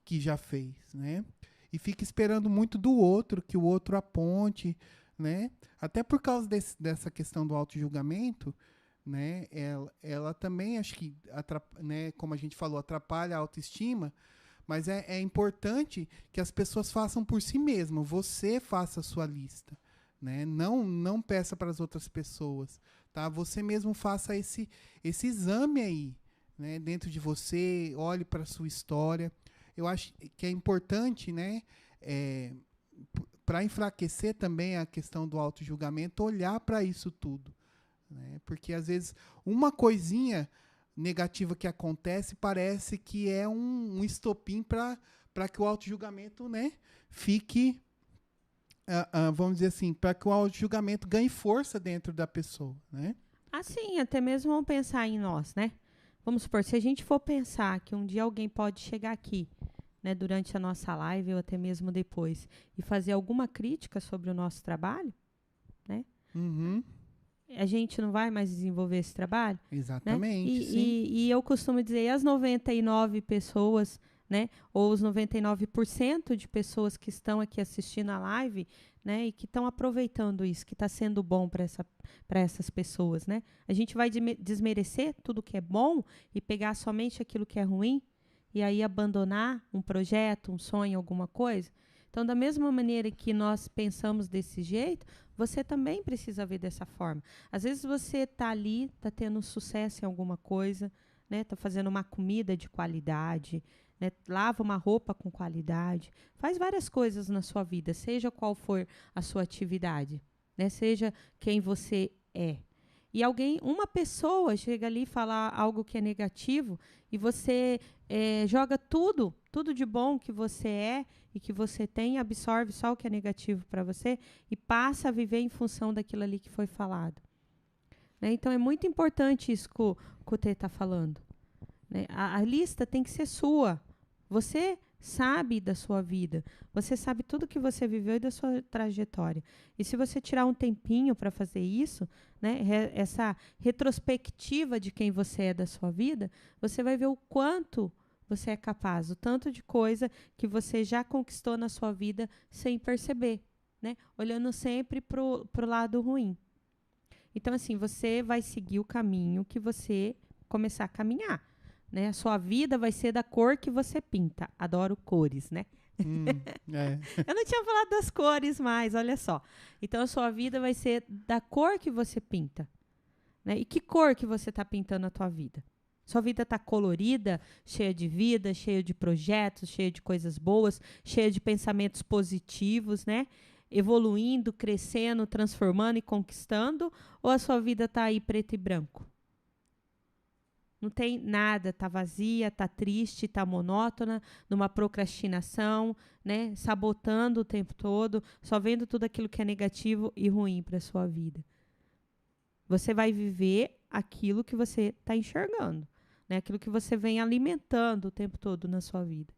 que já fez, né? E fica esperando muito do outro, que o outro aponte, né? Até por causa dessa questão do auto-julgamento, né, ela também, acho que, né, como a gente falou, atrapalha a autoestima, mas é importante que as pessoas façam por si mesmas. Você faça a sua lista, né? Não peça para as outras pessoas, tá? Você mesmo faça esse exame aí, né, dentro de você, olhe para a sua história. Eu acho que é importante, né, para enfraquecer também a questão do auto-julgamento, olhar para isso tudo. Né? Porque, às vezes, uma coisinha negativa que acontece parece que é um estopim para que o auto-julgamento, né, fique, vamos dizer assim, para que o auto-julgamento ganhe força dentro da pessoa. Né? Assim, até mesmo vamos pensar em nós, né? Vamos supor, se a gente for pensar que um dia alguém pode chegar aqui, né, durante a nossa live ou até mesmo depois, e fazer alguma crítica sobre o nosso trabalho, né? Uhum. A gente não vai mais desenvolver esse trabalho? Exatamente, né? sim. E eu costumo dizer, e as 99 pessoas, né, ou os 99% de pessoas que estão aqui assistindo a live, né, e que estão aproveitando isso, que está sendo bom para essas pessoas, né? A gente vai desmerecer tudo que é bom e pegar somente aquilo que é ruim e aí abandonar um projeto, um sonho, alguma coisa? Então, da mesma maneira que nós pensamos desse jeito, você também precisa ver dessa forma. Às vezes você está ali, está tendo sucesso em alguma coisa, né? Está fazendo uma comida de qualidade, né? Lava uma roupa com qualidade, faz várias coisas na sua vida, seja qual for a sua atividade, né? Seja quem você é. E uma pessoa chega ali e fala algo que é negativo e você joga tudo de bom que você é e que você tem, absorve só o que é negativo para você e passa a viver em função daquilo ali que foi falado. Né? Então, é muito importante isso que o Tê está falando. Né? A lista tem que ser sua. Você sabe da sua vida. Você sabe tudo que você viveu e da sua trajetória. E se você tirar um tempinho para fazer isso, né, essa retrospectiva de quem você é da sua vida, você vai ver o quanto você é capaz, o tanto de coisa que você já conquistou na sua vida sem perceber, né? Olhando sempre pro lado ruim. Então, assim, você vai seguir o caminho que você começar a caminhar, né? A sua vida vai ser da cor que você pinta. Adoro cores, né? Eu não tinha falado das cores mais, olha só. Então, a sua vida vai ser da cor que você pinta, né? E que cor que você está pintando a tua vida? Sua vida está colorida, cheia de vida, cheia de projetos, cheia de coisas boas, cheia de pensamentos positivos, né? Evoluindo, crescendo, transformando e conquistando? Ou a sua vida está aí preto e branco? Não tem nada, está vazia, está triste, está monótona, numa procrastinação, né? Sabotando o tempo todo, só vendo tudo aquilo que é negativo e ruim para a sua vida. Você vai viver aquilo que você está enxergando, né? Aquilo que você vem alimentando o tempo todo na sua vida.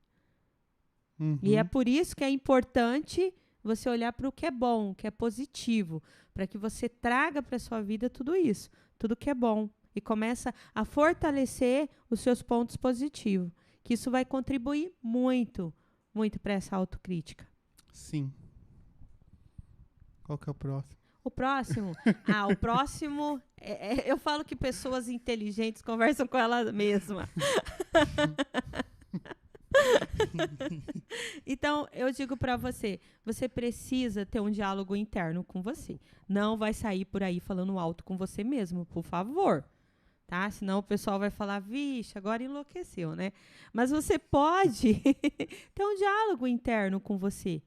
Uhum. E é por isso que é importante você olhar para o que é bom, o que é positivo, para que você traga para a sua vida tudo isso, tudo que é bom, e começa a fortalecer os seus pontos positivos, que isso vai contribuir muito, muito para essa autocrítica. Sim. Qual que é o próximo? O próximo? O próximo... eu falo que pessoas inteligentes conversam com ela mesma. Então, eu digo para você, você precisa ter um diálogo interno com você. Não vai sair por aí falando alto com você mesmo, por favor. Tá? Senão o pessoal vai falar, vixe, agora enlouqueceu, né? Mas você pode ter um diálogo interno com você.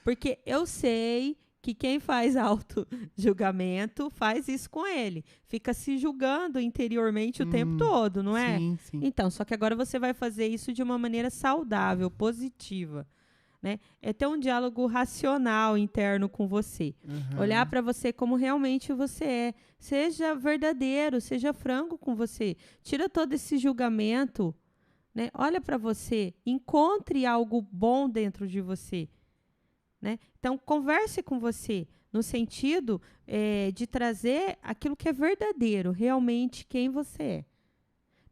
Porque eu sei que quem faz auto-julgamento faz isso com ele. Fica se julgando interiormente o tempo todo, não é? Sim, sim. Então, só que agora você vai fazer isso de uma maneira saudável, positiva. Né? É ter um diálogo racional interno com você. Olhar para você como realmente você é. Seja verdadeiro, seja franco com você. Tira todo esse julgamento. Né? Olha para você. Encontre algo bom dentro de você. Né? Então, converse com você no sentido de trazer aquilo que é verdadeiro, realmente quem você é.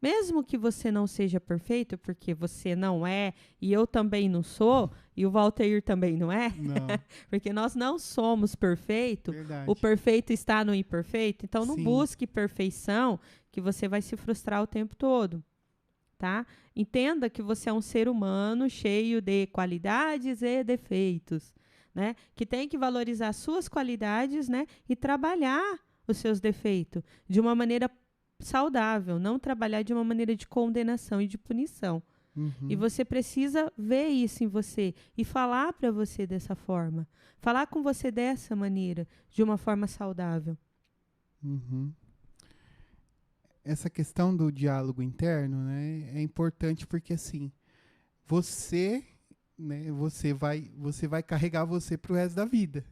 Mesmo que você não seja perfeito, porque você não é, e eu também não sou, e o Valteir também não é, Não. porque nós não somos perfeitos, Verdade. o perfeito está no imperfeito, então não Sim. busque perfeição, que você vai se frustrar o tempo todo. Tá? Entenda que você é um ser humano cheio de qualidades e defeitos, né? Que tem que valorizar suas qualidades, né? E trabalhar os seus defeitos de uma maneira saudável, não trabalhar de uma maneira de condenação e de punição. E você precisa ver isso em você e falar para você dessa forma. Falar com você dessa maneira, de uma forma saudável. Essa questão do diálogo interno, né, é importante porque, assim, você, né, você vai carregar você pro resto da vida,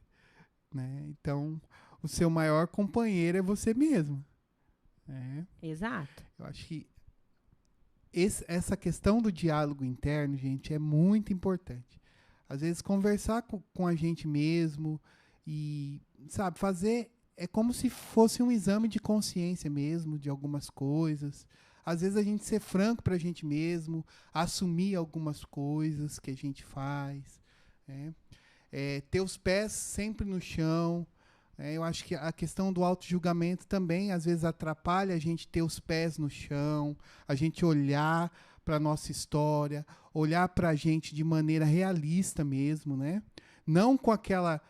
né? Então, o seu maior companheiro é você mesmo, né? Exato. Eu acho que essa questão do diálogo interno, gente, é muito importante. Às vezes, conversar com a gente mesmo e, sabe, fazer... É como se fosse um exame de consciência mesmo, de algumas coisas. Às vezes, a gente ser franco para a gente mesmo, assumir algumas coisas que a gente faz, né? Ter os pés sempre no chão. Eu acho que a questão do auto-julgamento também, às vezes, atrapalha a gente ter os pés no chão, a gente olhar para a nossa história, olhar para a gente de maneira realista mesmo, né? Não com aquela...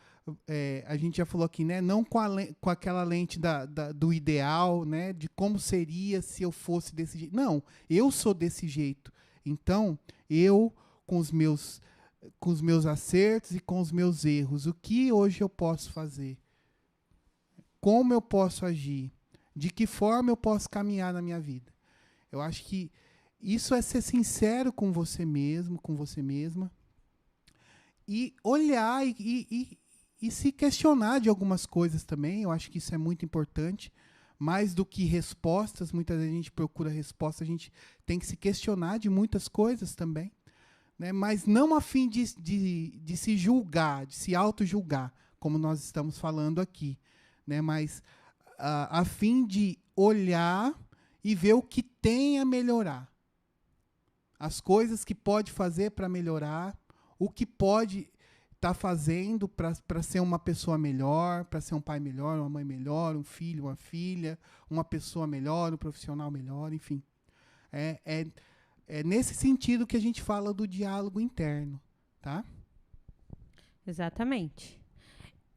a gente já falou aqui, né? Não com aquela lente do ideal, né? De como seria se eu fosse desse jeito. Não, eu sou desse jeito. Então, eu, com os meus acertos e com os meus erros, o que hoje eu posso fazer? Como eu posso agir? De que forma eu posso caminhar na minha vida? Eu acho que isso é ser sincero com você mesmo, com você mesma, e olhar e se questionar de algumas coisas também. Eu acho que isso é muito importante. Mais do que respostas, muitas vezes a gente procura resposta, a gente tem que se questionar de muitas coisas também, né? Mas não a fim de se julgar, de se auto-julgar, como nós estamos falando aqui, né? Mas a fim de olhar e ver o que tem a melhorar. As coisas que pode fazer para melhorar, o que pode estar fazendo para ser uma pessoa melhor, para ser um pai melhor, uma mãe melhor, um filho, uma filha, uma pessoa melhor, um profissional melhor, enfim. É nesse sentido que a gente fala do diálogo interno, tá? Exatamente.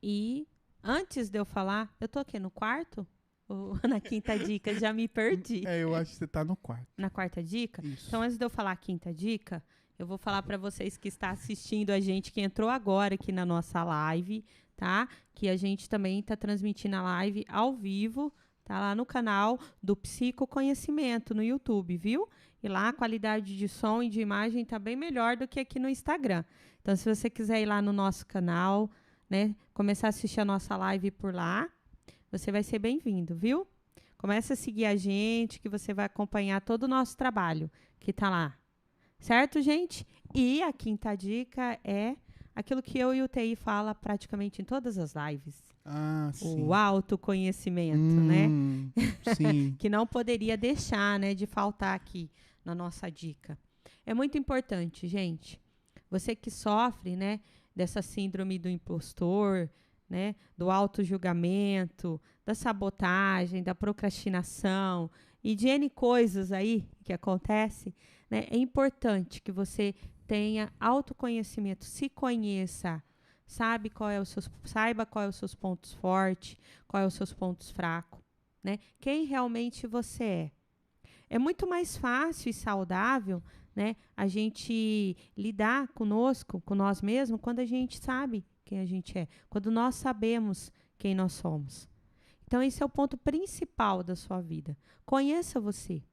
E antes de eu falar, eu tô aqui no quarto? Ou na quinta dica? Já me perdi. Eu acho que você tá no quarto. Na quarta dica? Isso. Então, antes de eu falar a quinta dica, eu vou falar para vocês que está assistindo a gente, que entrou agora aqui na nossa live, tá? Que a gente também está transmitindo a live ao vivo, tá? Lá no canal do Psicoconhecimento, no YouTube, viu? E lá a qualidade de som e de imagem tá bem melhor do que aqui no Instagram. Então, se você quiser ir lá no nosso canal, né? Começar a assistir a nossa live por lá, você vai ser bem-vindo, viu? Começa a seguir a gente, que você vai acompanhar todo o nosso trabalho que tá lá. Certo, gente? E a quinta dica é aquilo que eu e o TI fala praticamente em todas as lives. Sim. O autoconhecimento, né? Sim. Que não poderia deixar, né, de faltar aqui na nossa dica. É muito importante, gente. Você que sofre, né, dessa síndrome do impostor, né, do autojulgamento, da sabotagem, da procrastinação e de N coisas aí que acontecem, né, é importante que você tenha autoconhecimento, se conheça, saiba qual é os seus pontos fortes, quais os seus pontos fracos, né? Quem realmente você é. É muito mais fácil e saudável, né, a gente lidar conosco, com nós mesmos, quando a gente sabe quem a gente é, quando nós sabemos quem nós somos. Então, esse é o ponto principal da sua vida. Conheça você,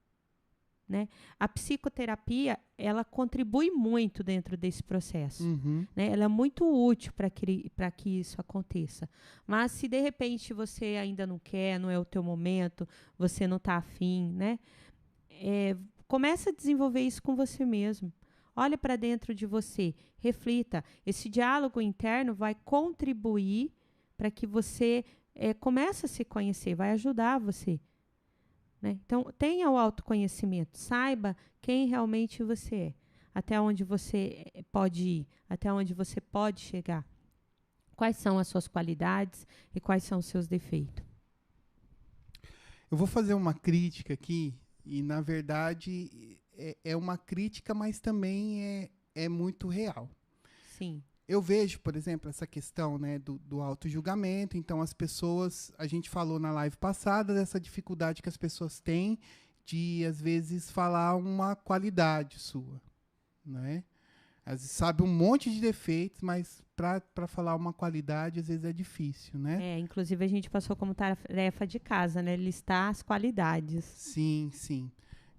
né? A psicoterapia, ela contribui muito dentro desse processo. Né? Ela é muito útil para que isso aconteça. Mas se, de repente, você ainda não quer, não é o teu momento, você não está afim, né? Começa a desenvolver isso com você mesmo. Olha para dentro de você, reflita. Esse diálogo interno vai contribuir para que você comece a se conhecer, vai ajudar você. Né? Então, tenha o autoconhecimento, saiba quem realmente você é, até onde você pode ir, até onde você pode chegar. Quais são as suas qualidades e quais são os seus defeitos. Eu vou fazer uma crítica aqui, e na verdade é uma crítica, mas também é muito real. Sim. eu vejo, por exemplo, essa questão, né, do auto-julgamento. Então, as pessoas, a gente falou na live passada dessa dificuldade que as pessoas têm de, às vezes, falar uma qualidade sua, né? Às vezes sabe um monte de defeitos, mas para falar uma qualidade, às vezes é difícil, né? Inclusive a gente passou como tarefa de casa, né? Listar as qualidades. Sim, sim.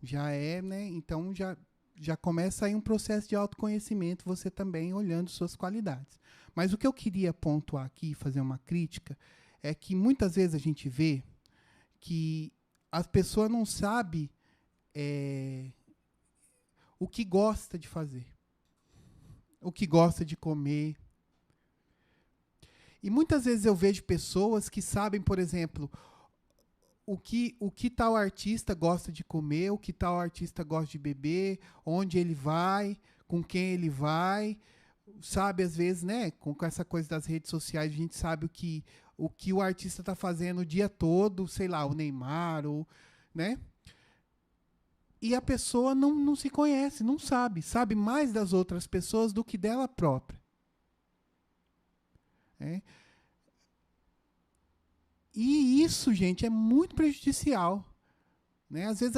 Já é, né? Então, já começa aí um processo de autoconhecimento, você também olhando suas qualidades. Mas o que eu queria pontuar aqui, fazer uma crítica, é que muitas vezes a gente vê que a pessoa não sabe o que gosta de fazer, o que gosta de comer. E muitas vezes eu vejo pessoas que sabem, por exemplo, o que tal artista gosta de comer, o que tal artista gosta de beber, onde ele vai, com quem ele vai. Sabe, às vezes, né, com essa coisa das redes sociais, a gente sabe o que o artista está fazendo o dia todo, sei lá, o Neymar, ou, né? E a pessoa não se conhece, não sabe. Sabe mais das outras pessoas do que dela própria. E isso, gente, é muito prejudicial. Né? Às vezes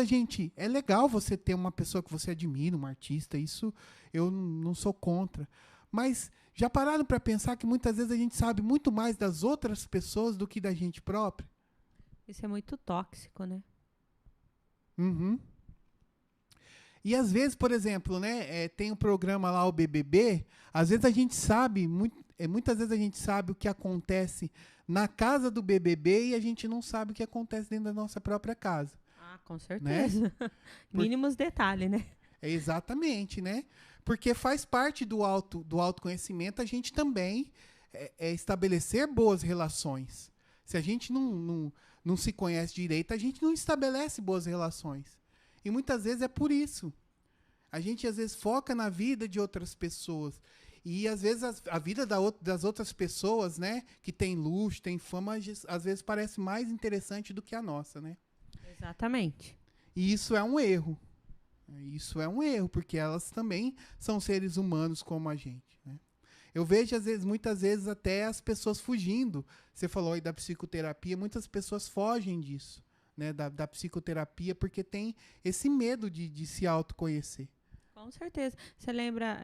é legal você ter uma pessoa que você admira, um artista, isso eu não sou contra. Mas já pararam para pensar que muitas vezes a gente sabe muito mais das outras pessoas do que da gente própria? Isso é muito tóxico, né? Uhum. E às vezes, por exemplo, né, tem um programa lá, o BBB, às vezes a gente sabe, muitas vezes a gente sabe o que acontece na casa do BBB e a gente não sabe o que acontece dentro da nossa própria casa. Ah, com certeza. Né? Mínimos detalhes, né? Exatamente, né? Porque faz parte do autoconhecimento a gente também estabelecer boas relações. Se a gente não se conhece direito, a gente não estabelece boas relações. E muitas vezes é por isso. A gente, às vezes, foca na vida de outras pessoas. E, às vezes, a vida das outras pessoas, né, que tem luxo, tem fama, às vezes parece mais interessante do que a nossa, né? Exatamente. E isso é um erro. Isso é um erro, porque elas também são seres humanos como a gente, né? Eu vejo, muitas vezes, até as pessoas fugindo. Você falou aí da psicoterapia, muitas pessoas fogem disso. Né, da psicoterapia, porque tem esse medo de se autoconhecer. Com certeza. Você lembra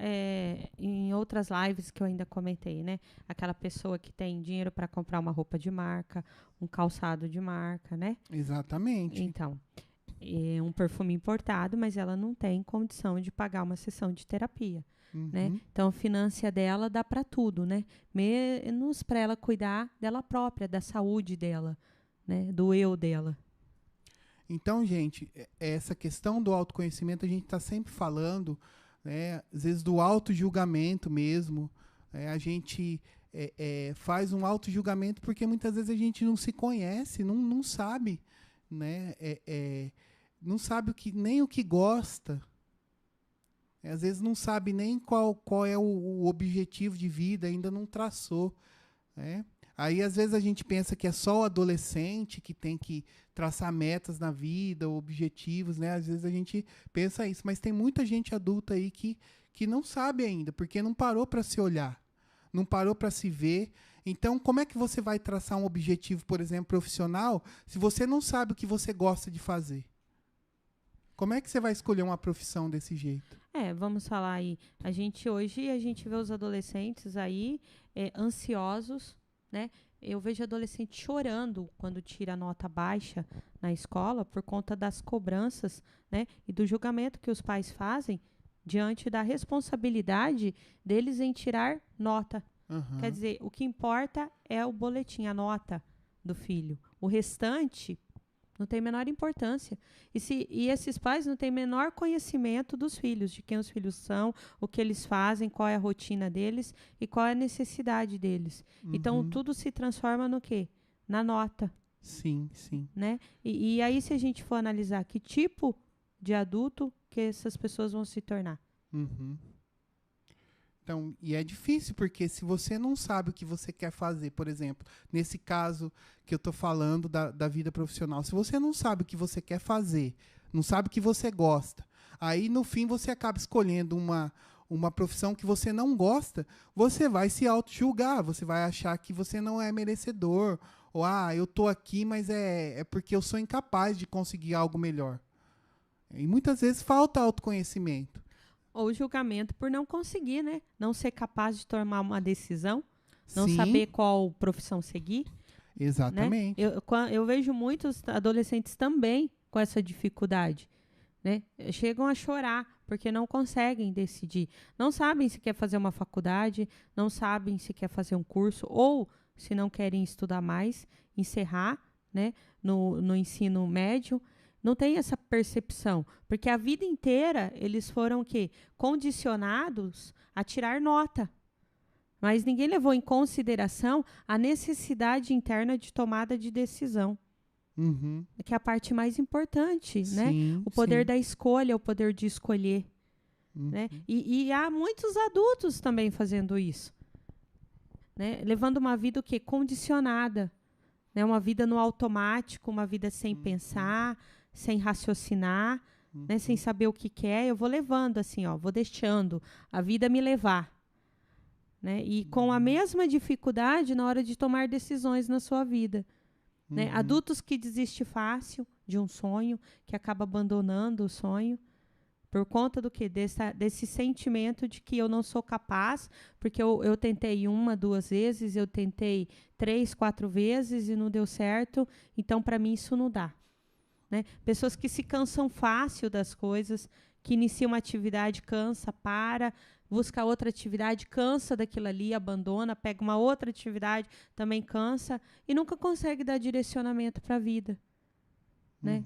em outras lives que eu ainda comentei, né? Aquela pessoa que tem dinheiro para comprar uma roupa de marca, um calçado de marca, né? Exatamente. Então, é um perfume importado, mas ela não tem condição de pagar uma sessão de terapia. Uhum. Né? Então, a finança dela dá para tudo, né? Menos para ela cuidar dela própria, da saúde dela, né? Do eu dela. Então, gente, essa questão do autoconhecimento a gente está sempre falando, né, às vezes do autojulgamento mesmo. A gente faz um autojulgamento porque muitas vezes a gente não se conhece, não sabe, né, não sabe nem o que gosta. Às vezes não sabe nem qual é o objetivo de vida, ainda não traçou, né? Aí, às vezes, a gente pensa que é só o adolescente que tem que traçar metas na vida, objetivos, né? Às vezes a gente pensa isso, mas tem muita gente adulta aí que não sabe ainda, porque não parou para se olhar, não parou para se ver. Então, como é que você vai traçar um objetivo, por exemplo, profissional, se você não sabe o que você gosta de fazer? Como é que você vai escolher uma profissão desse jeito? Vamos falar aí. Hoje a gente vê os adolescentes aí ansiosos, né? Eu vejo adolescente chorando quando tira nota baixa na escola por conta das cobranças, né? E do julgamento que os pais fazem diante da responsabilidade deles em tirar nota. Uhum. Quer dizer, o que importa é o boletim, a nota do filho. O restante não tem menor importância. E esses pais não têm menor conhecimento dos filhos, de quem os filhos são, o que eles fazem, qual é a rotina deles e qual é a necessidade deles. Uhum. Então, tudo se transforma no quê? Na nota. Sim, sim. Né? E aí, se a gente for analisar que tipo de adulto que essas pessoas vão se tornar. Uhum. Então, e é difícil, porque se você não sabe o que você quer fazer, por exemplo, nesse caso que eu estou falando da vida profissional, se você não sabe o que você quer fazer, não sabe o que você gosta, aí no fim você acaba escolhendo uma profissão que você não gosta, você vai se auto-julgar, você vai achar que você não é merecedor, ou, eu tô aqui, mas é porque eu sou incapaz de conseguir algo melhor. E muitas vezes falta autoconhecimento. Ou julgamento por não conseguir, né? Não ser capaz de tomar uma decisão, não Sim, saber qual profissão seguir. exatamente. Né? Eu vejo muitos adolescentes também com essa dificuldade. Né? Chegam a chorar porque não conseguem decidir. Não sabem se quer fazer uma faculdade, não sabem se quer fazer um curso, ou se não querem estudar mais, encerrar, né, no ensino médio. Não tem essa percepção, porque a vida inteira eles foram condicionados a tirar nota. Mas ninguém levou em consideração a necessidade interna de tomada de decisão. Uhum. Que é a parte mais importante, Sim, né? O poder sim. da escolha, o poder de escolher. Uhum. Né? E há muitos adultos também fazendo isso. Né? Levando uma vida condicionada. Né? Uma vida no automático, uma vida sem pensar, sem raciocinar, né? Sem saber o que quer. Eu vou levando assim, vou deixando a vida me levar. Né? E com a mesma dificuldade na hora de tomar decisões na sua vida. Né? Adultos que desistem fácil de um sonho, que acaba abandonando o sonho, por conta do quê? Desse sentimento de que eu não sou capaz, porque eu tentei 1, 2 vezes, eu tentei 3, 4 vezes e não deu certo, então para mim isso não dá. Né? Pessoas que se cansam fácil das coisas, que iniciam uma atividade, cansa, para, busca outra atividade, cansa daquilo ali, abandona, pega uma outra atividade, também cansa, e nunca consegue dar direcionamento para a vida. Né?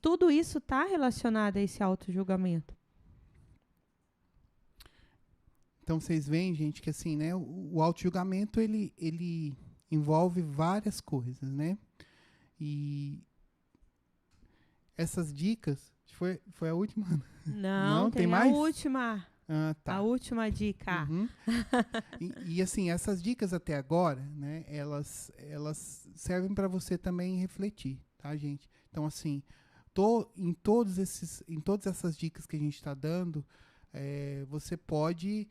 Tudo isso está relacionado a esse auto-julgamento. Então, vocês veem, gente, que assim, né, o auto-julgamento, ele envolve várias coisas, né? E essas dicas, foi a última? Não, tem mais? a última. Tá. A última dica. E assim, essas dicas até agora, né, elas servem para você também refletir, tá, gente? Então, assim, em todas essas dicas que a gente está dando, você pode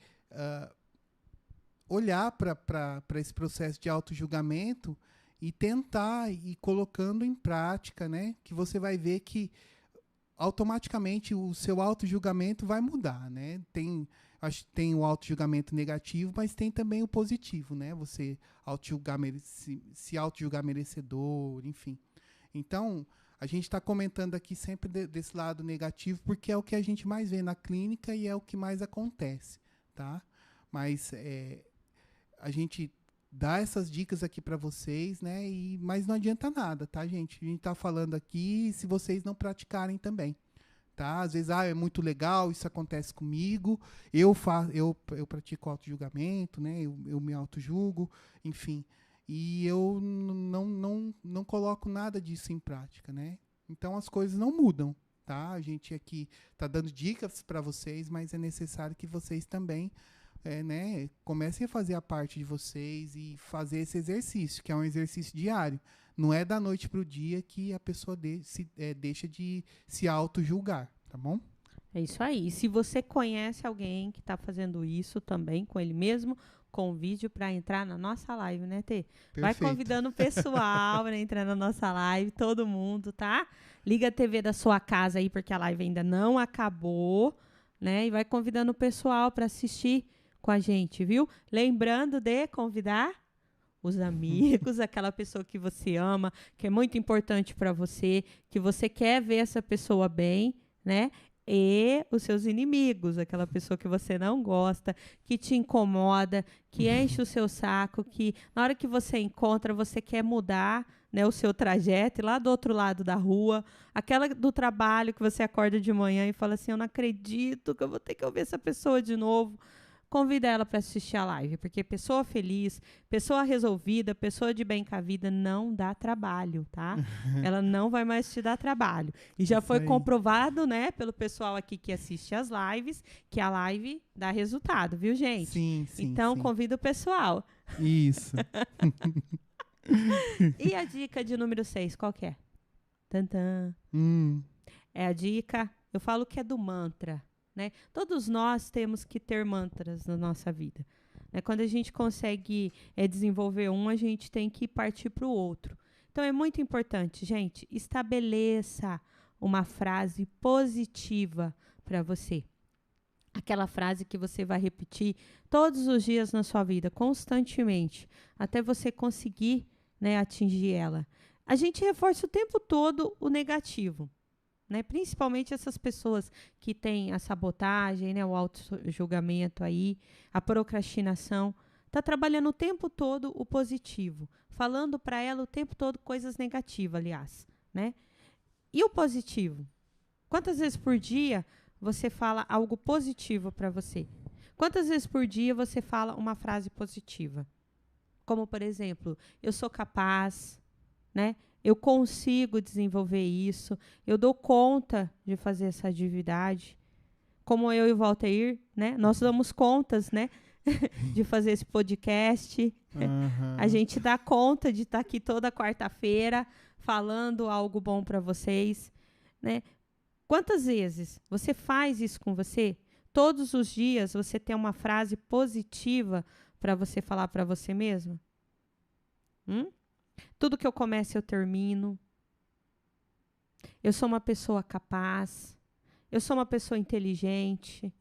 olhar para esse processo de auto-julgamento e tentar ir colocando em prática, né? Que você vai ver que automaticamente o seu auto-julgamento vai mudar, né? Acho que tem o auto-julgamento negativo, mas tem também o positivo, né? Você se auto-julgar merecedor, enfim. Então, a gente está comentando aqui sempre desse lado negativo, porque é o que a gente mais vê na clínica e é o que mais acontece, tá? Mas a gente dá essas dicas aqui para vocês, né? Mas não adianta nada, tá, gente? A gente tá falando aqui se vocês não praticarem também, tá? Às vezes, é muito legal, isso acontece comigo, eu pratico auto-julgamento, né? Eu me auto-julgo, enfim. E eu não coloco nada disso em prática, né? Então, as coisas não mudam, tá? A gente aqui tá dando dicas para vocês, mas é necessário que vocês também né, comecem a fazer a parte de vocês e fazer esse exercício, que é um exercício diário. Não é da noite para o dia que a pessoa deixa de se auto-julgar, tá bom? É isso aí. E se você conhece alguém que está fazendo isso também com ele mesmo, convide para entrar na nossa live, né, Tê? Perfeito. Vai convidando o pessoal para entrar na nossa live, todo mundo, tá? Liga a TV da sua casa aí, porque a live ainda não acabou, né? E vai convidando o pessoal para assistir com a gente, viu? Lembrando de convidar os amigos, aquela pessoa que você ama, que é muito importante para você, que você quer ver essa pessoa bem, né? E os seus inimigos, aquela pessoa que você não gosta, que te incomoda, que enche o seu saco, que na hora que você encontra, você quer mudar, né, o seu trajeto, lá do outro lado da rua, aquela do trabalho que você acorda de manhã e fala assim, eu não acredito que eu vou ter que ouvir essa pessoa de novo. Convida ela para assistir a live, porque pessoa feliz, pessoa resolvida, pessoa de bem com a vida não dá trabalho, tá? Ela não vai mais te dar trabalho. E já foi comprovado, né, pelo pessoal aqui que assiste as lives, que a live dá resultado, viu, gente? Sim. Então, convida o pessoal. Isso. E a dica de número 6, qual que é? Tantã. É a dica, eu falo que é do mantra. né? Todos nós temos que ter mantras na nossa vida. Né? Quando a gente consegue desenvolver um, a gente tem que partir para o outro. Então, é muito importante, gente, estabeleça uma frase positiva para você. Aquela frase que você vai repetir todos os dias na sua vida, constantemente, até você conseguir, né, atingir ela. A gente reforça o tempo todo o negativo, né? Principalmente essas pessoas que têm a sabotagem, né, o auto-julgamento aí, a procrastinação. Está trabalhando o tempo todo o positivo, falando para ela o tempo todo coisas negativas, aliás, né? E o positivo? Quantas vezes por dia você fala algo positivo para você? Quantas vezes por dia você fala uma frase positiva? Como, por exemplo, eu sou capaz, né? Eu consigo desenvolver isso, eu dou conta de fazer essa atividade. Como eu e o Valteir, né? Nós damos contas, né? de fazer esse podcast. A gente dá conta de estar aqui toda quarta-feira falando algo bom para vocês, né? Quantas vezes você faz isso com você? Todos os dias você tem uma frase positiva para você falar para você mesmo? Tudo que eu começo eu termino. Eu sou uma pessoa capaz. Eu sou uma pessoa inteligente,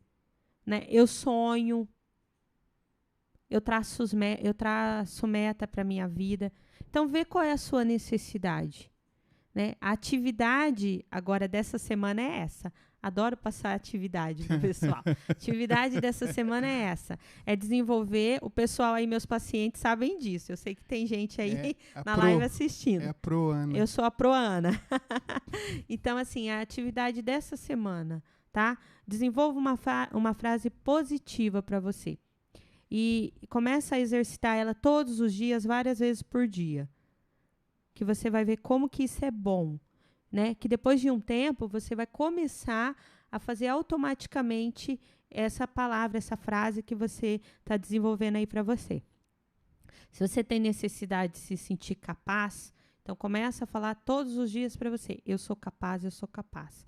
né? Eu sonho. Eu traço meta para a minha vida. Então, vê qual é a sua necessidade. Né? A atividade agora dessa semana é essa. Adoro passar atividade pro pessoal. Atividade dessa semana é essa. É desenvolver. O pessoal aí, meus pacientes, sabem disso. Eu sei que tem gente aí na live assistindo. É a Proana. Eu sou a Proana. Então, assim, a atividade dessa semana, tá? Desenvolva uma frase positiva para você. E começa a exercitar ela todos os dias, várias vezes por dia. Que você vai ver como que isso é bom, né? Que depois de um tempo, você vai começar a fazer automaticamente essa palavra, essa frase que você está desenvolvendo aí para você. Se você tem necessidade de se sentir capaz, então começa a falar todos os dias para você. Eu sou capaz, eu sou capaz.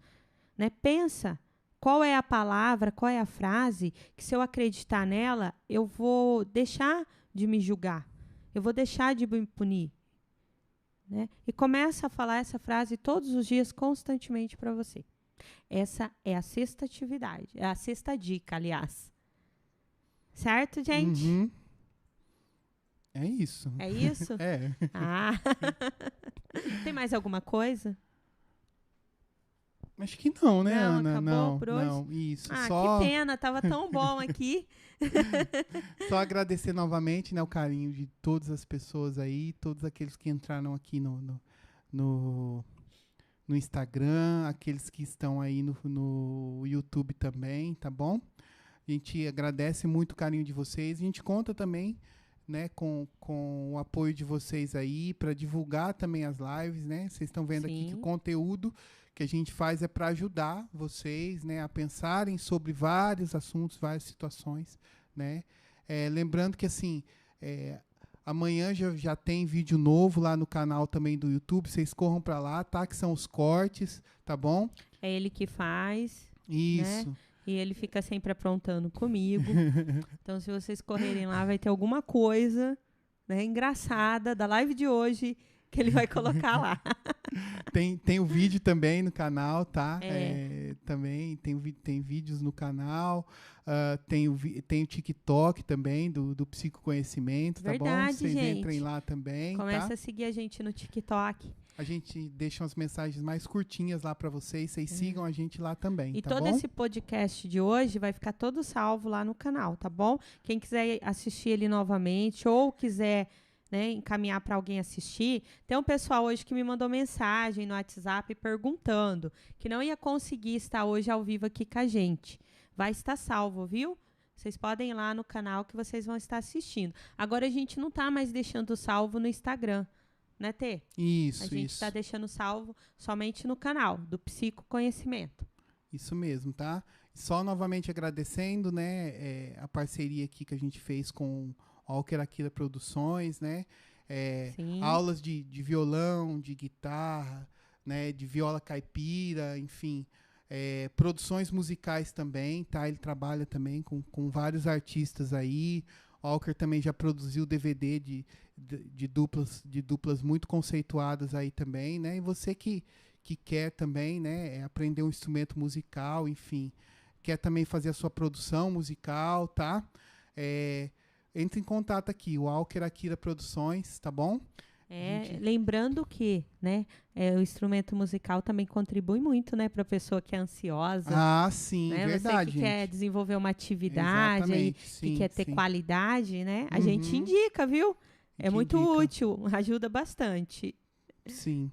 Né? Pensa. Qual é a palavra, qual é a frase que, se eu acreditar nela, eu vou deixar de me julgar, eu vou deixar de me punir. Né? E começa a falar essa frase todos os dias, constantemente para você. Essa é a sexta atividade, é a sexta dica, aliás. Certo, gente? É isso. É isso? É. Tem mais alguma coisa? Acho que não, né, não, Ana? Acabou por hoje? Não, isso. Que pena, tava tão bom aqui. Só agradecer novamente, né, o carinho de todas as pessoas aí, todos aqueles que entraram aqui no Instagram, aqueles que estão aí no YouTube também, tá bom? A gente agradece muito o carinho de vocês. A gente conta também, né, com o apoio de vocês aí para divulgar também as lives, né? Vocês estão vendo aqui que o conteúdo que a gente faz é para ajudar vocês, né, a pensarem sobre vários assuntos, várias situações, né? Lembrando que, assim, amanhã já tem vídeo novo lá no canal também do YouTube, vocês corram para lá, tá? Que são os cortes, tá bom? É ele que faz. Isso. Né? E ele fica sempre aprontando comigo. Então, se vocês correrem lá, vai ter alguma coisa, né, engraçada da live de hoje que ele vai colocar lá. Tem o vídeo também no canal, tá? Também tem vídeos no canal. Tem o TikTok também do Psicoconhecimento, tá bom? Vocês gente. Entrem lá também. Começa a seguir a gente no TikTok. A gente deixa umas mensagens mais curtinhas lá para vocês. Vocês sigam a gente lá também, e tá todo bom? esse podcast de hoje vai ficar todo salvo lá no canal, tá bom? Quem quiser assistir ele novamente ou quiser, né, encaminhar para alguém assistir, tem um pessoal hoje que me mandou mensagem no WhatsApp perguntando que não ia conseguir estar hoje ao vivo aqui com a gente. Vai estar salvo, viu? Vocês podem ir lá no canal que vocês vão estar assistindo. Agora a gente não está mais deixando salvo no Instagram, né, Tê? Isso, A gente está deixando salvo somente no canal do Psicoconhecimento. Isso mesmo, tá? Só novamente agradecendo, né, a parceria aqui que a gente fez com Alquer Aquila Produções, né? Aulas de violão, de guitarra, né? De viola caipira, enfim. produções musicais também, tá? Ele trabalha também com vários artistas aí. O Walker também já produziu DVD de duplas muito conceituadas aí também, né? E você que quer também, né, aprender um instrumento musical, enfim, quer também fazer a sua produção musical, tá? Entre em contato aqui, o Walker Akira Produções, tá bom? Lembrando que, né, o instrumento musical também contribui muito, né, para a pessoa que é ansiosa. Ah, sim, né? verdade, Você que quer desenvolver uma atividade aí, que quer ter qualidade, né? A gente indica, viu? É muito útil, ajuda bastante. Sim.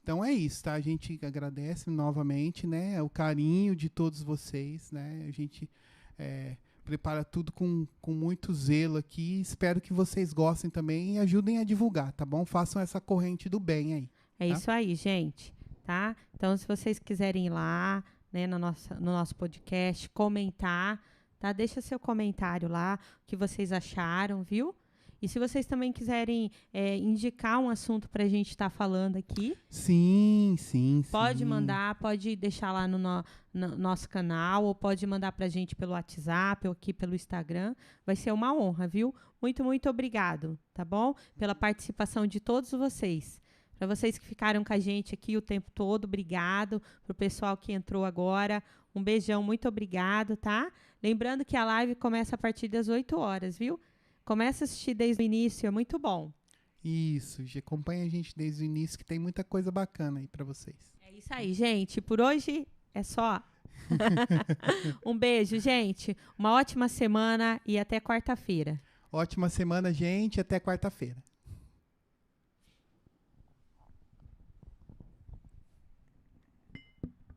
Então é isso, tá? A gente agradece novamente, né, o carinho de todos vocês, né? A gente prepara tudo com muito zelo aqui. Espero que vocês gostem também e ajudem a divulgar, tá bom? Façam essa corrente do bem aí. É isso aí, gente, tá? Então, se vocês quiserem ir lá, né, no nosso podcast, comentar, tá? Deixa seu comentário lá, o que vocês acharam, viu? E se vocês também quiserem indicar um assunto para a gente estar falando aqui, sim. Pode mandar, pode deixar lá no nosso canal, ou pode mandar para a gente pelo WhatsApp ou aqui pelo Instagram. Vai ser uma honra, viu? Muito, muito obrigado, tá bom? Pela participação de todos vocês. Para vocês que ficaram com a gente aqui o tempo todo, obrigado. Para o pessoal que entrou agora, um beijão, muito obrigado, tá? Lembrando que a live começa a partir das 8 horas, viu? Começa a assistir desde o início, é muito bom. Isso, acompanha a gente desde o início, que tem muita coisa bacana aí para vocês. É isso aí, gente. Por hoje é só. Um beijo, gente. Uma ótima semana e até quarta-feira. Ótima semana, gente. Até quarta-feira.